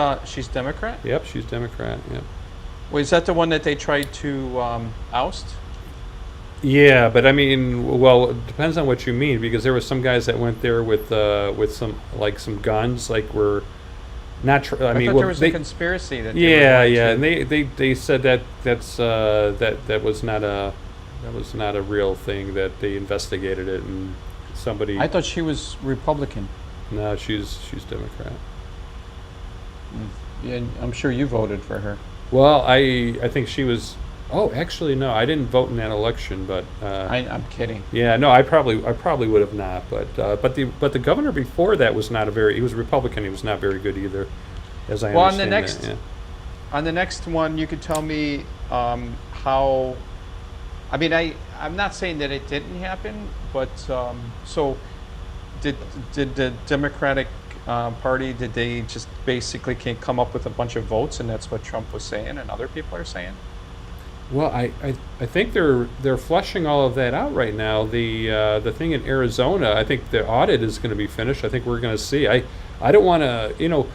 [SPEAKER 3] Democrat?
[SPEAKER 1] yep, she's Democrat. Yep.
[SPEAKER 3] Well, is that the one that they tried to oust?
[SPEAKER 1] Yeah, but I mean, well, it depends on what you mean, because there were some guys that went there with some guns, like were not. I mean,
[SPEAKER 3] thought
[SPEAKER 1] well,
[SPEAKER 3] there was a conspiracy that.
[SPEAKER 1] Yeah,
[SPEAKER 3] they were
[SPEAKER 1] yeah,
[SPEAKER 3] going
[SPEAKER 1] and they said that was not a real thing, that they investigated it and somebody.
[SPEAKER 3] I thought she was Republican.
[SPEAKER 1] No, she's Democrat.
[SPEAKER 3] Yeah, I'm sure you voted for her.
[SPEAKER 1] Well, I think she was. Oh, actually, no, I didn't vote in that election, but
[SPEAKER 3] I'm kidding.
[SPEAKER 1] yeah, no, I probably would have not, but the governor before that was not he was a Republican. He was not very good either, as I
[SPEAKER 3] Well,
[SPEAKER 1] understand that, yeah.
[SPEAKER 3] on the next one, you could tell me how. I mean, I'm not saying that it didn't happen, but so did the Democratic Party, did they just basically come up with a bunch of votes, and that's what Trump was saying and other people are saying?
[SPEAKER 1] Well, I think they're flushing all of that out right now. The thing in Arizona, I think the audit is going to be finished. I think we're going to see. I don't want to,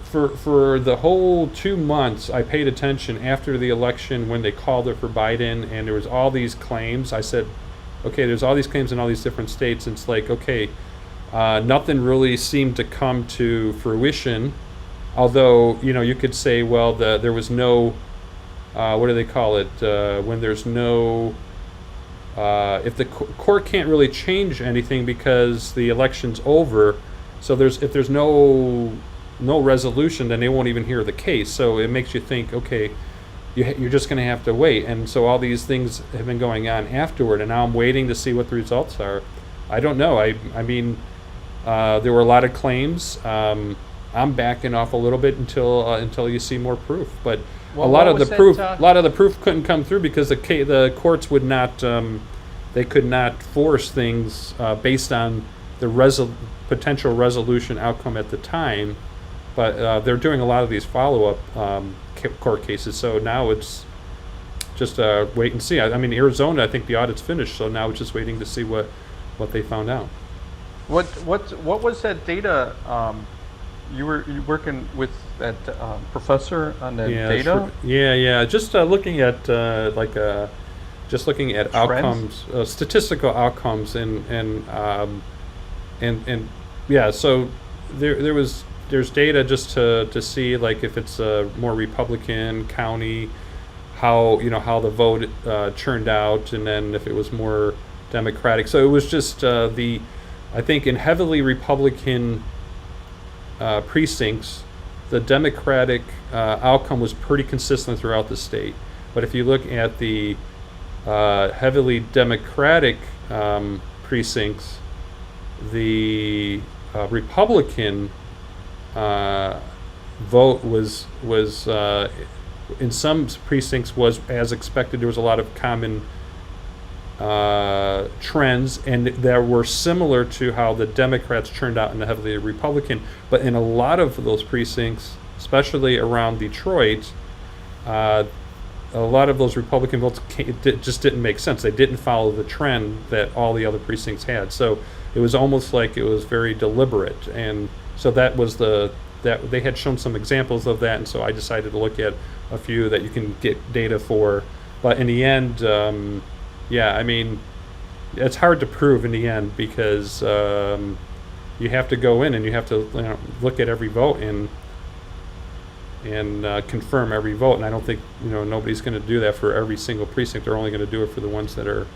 [SPEAKER 1] for the whole 2 months, I paid attention after the election when they called it for Biden, and there was all these claims. I said, okay, there's all these claims in all these different states. And it's like, okay, nothing really seemed to come to fruition. Although, you could say, well, there was no. What do they call it? When there's no, if the court can't really change anything because the election's over, so if there's no resolution, then they won't even hear the case. So it makes you think, okay, you're just going to have to wait. And so all these things have been going on afterward, and now I'm waiting to see what the results are. I don't know. I mean, there were a lot of claims. I'm backing off a little bit until you see more proof, but.
[SPEAKER 3] Well,
[SPEAKER 1] a lot of the proof couldn't come through because the courts would not. They could not force things based on the potential resolution outcome at the time, but they're doing a lot of these follow-up court cases. So now it's just wait and see. I mean, Arizona, I think the audit's finished, so now it's just waiting to see what they found out.
[SPEAKER 3] What was that data? You were working with that professor on the data?
[SPEAKER 1] Sure. Yeah. Just looking at just looking at outcomes, statistical outcomes, and yeah. So there's data just to see like if it's a more Republican county, how the vote turned out, and then if it was more Democratic. So it was just I think in heavily Republican precincts, the Democratic outcome was pretty consistent throughout the state. But if you look at the heavily Democratic precincts, the Republican vote was in some precincts was as expected. There was a lot of common trends, and that were similar to how the Democrats turned out in the heavily Republican. But in a lot of those precincts, especially around Detroit, a lot of those Republican votes just didn't make sense. They didn't follow the trend that all the other precincts had. So it was almost like it was very deliberate. And so that was that they had shown some examples of that. And so I decided to look at a few that you can get data for. But in the end, yeah, I mean, it's hard to prove in the end because you have to go in and you have to look at every vote and confirm every vote. And I don't think nobody's going to do that for every single precinct. They're only going to do it for the ones that are.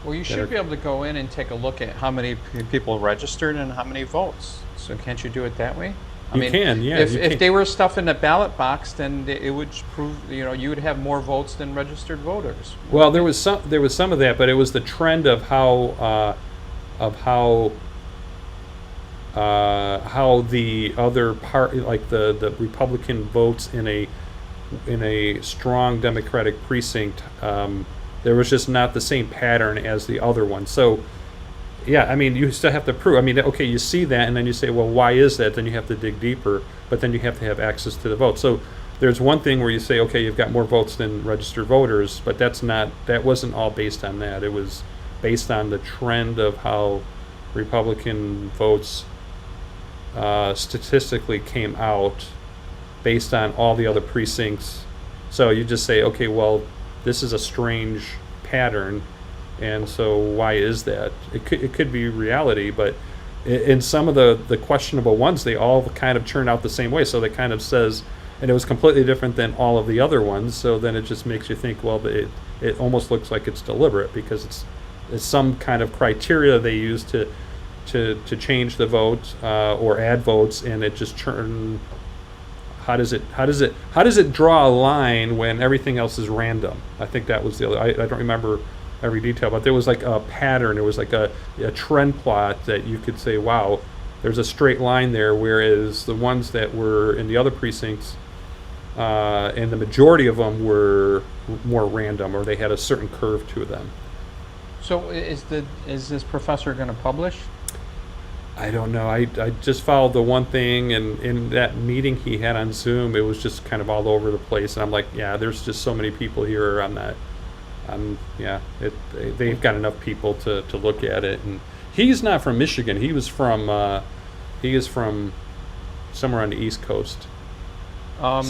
[SPEAKER 3] Well, you should be able to go in and take a look at how many people registered and how many votes. So can't you do it that way?
[SPEAKER 1] You can, yeah.
[SPEAKER 3] If they were stuff in the ballot box, then it would prove you would have more votes than registered voters.
[SPEAKER 1] Well, there was some of that, but it was the trend of how the other part, like the Republican votes in a strong Democratic precinct, there was just not the same pattern as the other one. So. Yeah, I mean, you still have to prove. I mean, okay, you see that, and then you say, well, why is that? Then you have to dig deeper, but then you have to have access to the vote. So there's one thing where you say, okay, you've got more votes than registered voters, but that wasn't all based on that. It was based on the trend of how Republican votes statistically came out based on all the other precincts. So you just say, okay, well, this is a strange pattern, and so why is that? It could be reality, but in some of the questionable ones, they all kind of turn out the same way. So that kind of says, and it was completely different than all of the other ones. So then it just makes you think, well, it almost looks like it's deliberate, because it's some kind of criteria they use to change the vote or add votes, and it just turn. How does it draw a line when everything else is random? I think that was the other. I don't remember every detail, but there was like a pattern. There was like a trend plot that you could say, wow, there's a straight line there. Whereas the ones that were in the other precincts, and the majority of them were more random, or they had a certain curve to them.
[SPEAKER 3] So is this professor going to publish?
[SPEAKER 1] I don't know. I just followed the one thing, and in that meeting he had on Zoom, it was just kind of all over the place. And I'm like, yeah, there's just so many people here on that. They've got enough people to look at it. And he's not from Michigan. He is from somewhere on the East Coast.
[SPEAKER 3] Go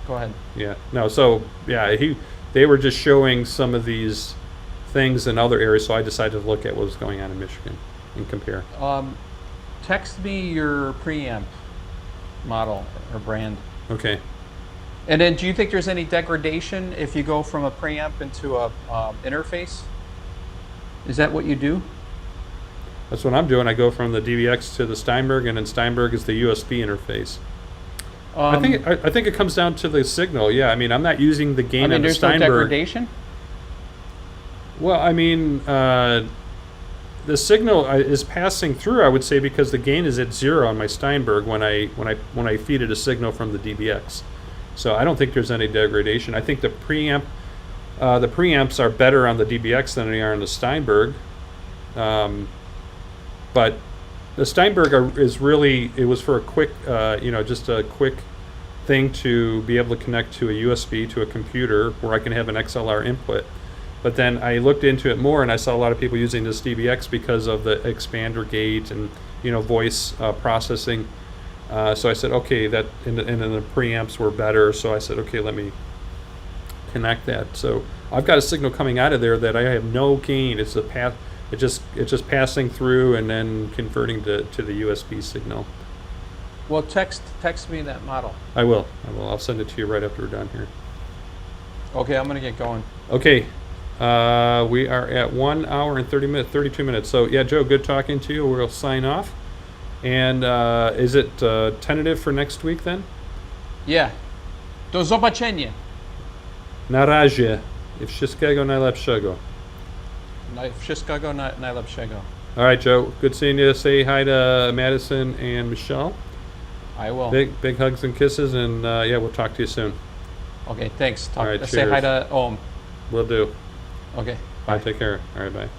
[SPEAKER 3] ahead.
[SPEAKER 1] Yeah. No. So yeah, they were just showing some of these things in other areas. So I decided to look at what was going on in Michigan and compare.
[SPEAKER 3] Text me your preamp model or brand.
[SPEAKER 1] Okay.
[SPEAKER 3] And then, do you think there's any degradation if you go from a preamp into a interface? Is that what you do?
[SPEAKER 1] That's what I'm doing. I go from the DVX to the Steinberg, and then Steinberg is the USB interface. I think it comes down to the signal. Yeah, I mean, I'm not using the gain of the Steinberg.
[SPEAKER 3] There's no degradation?
[SPEAKER 1] Well, I mean, the signal is passing through, I would say, because the gain is at 0 on my Steinberg when I feed it a signal from the DBX. So I don't think there's any degradation. I think the preamps are better on the DBX than they are on the Steinberg. But the Steinberg is really, it was for a quick, just a quick thing to be able to connect to a USB to a computer where I can have an XLR input. But then I looked into it more, and I saw a lot of people using this DBX because of the expander gate and voice processing. So I said, okay, and then the preamps were better. So I said, okay, let me connect that. So I've got a signal coming out of there that I have no gain. It's a path. It's just passing through and then converting to the USB signal.
[SPEAKER 3] Well, text me that model.
[SPEAKER 1] I will. I'll send it to you right after we're done here.
[SPEAKER 3] Okay, I'm gonna get going.
[SPEAKER 1] Okay. We are at 1 hour and 32 minutes. So yeah, Joe, good talking to you. We'll sign off. And is it tentative for next week then?
[SPEAKER 3] Yeah. Do zobaczenia.
[SPEAKER 1] Na razie. Wszystkiego najlepszego.
[SPEAKER 3] Wszystkiego najlepszego.
[SPEAKER 1] All right, Joe. Good seeing you. Say hi to Madison and Michelle.
[SPEAKER 3] I will.
[SPEAKER 1] Big hugs and kisses, and yeah, we'll talk to you soon.
[SPEAKER 3] Okay, thanks.
[SPEAKER 1] All right,
[SPEAKER 3] say hi
[SPEAKER 1] cheers.
[SPEAKER 3] to Om.
[SPEAKER 1] Will do.
[SPEAKER 3] Okay.
[SPEAKER 1] Bye. Take care. All right, bye.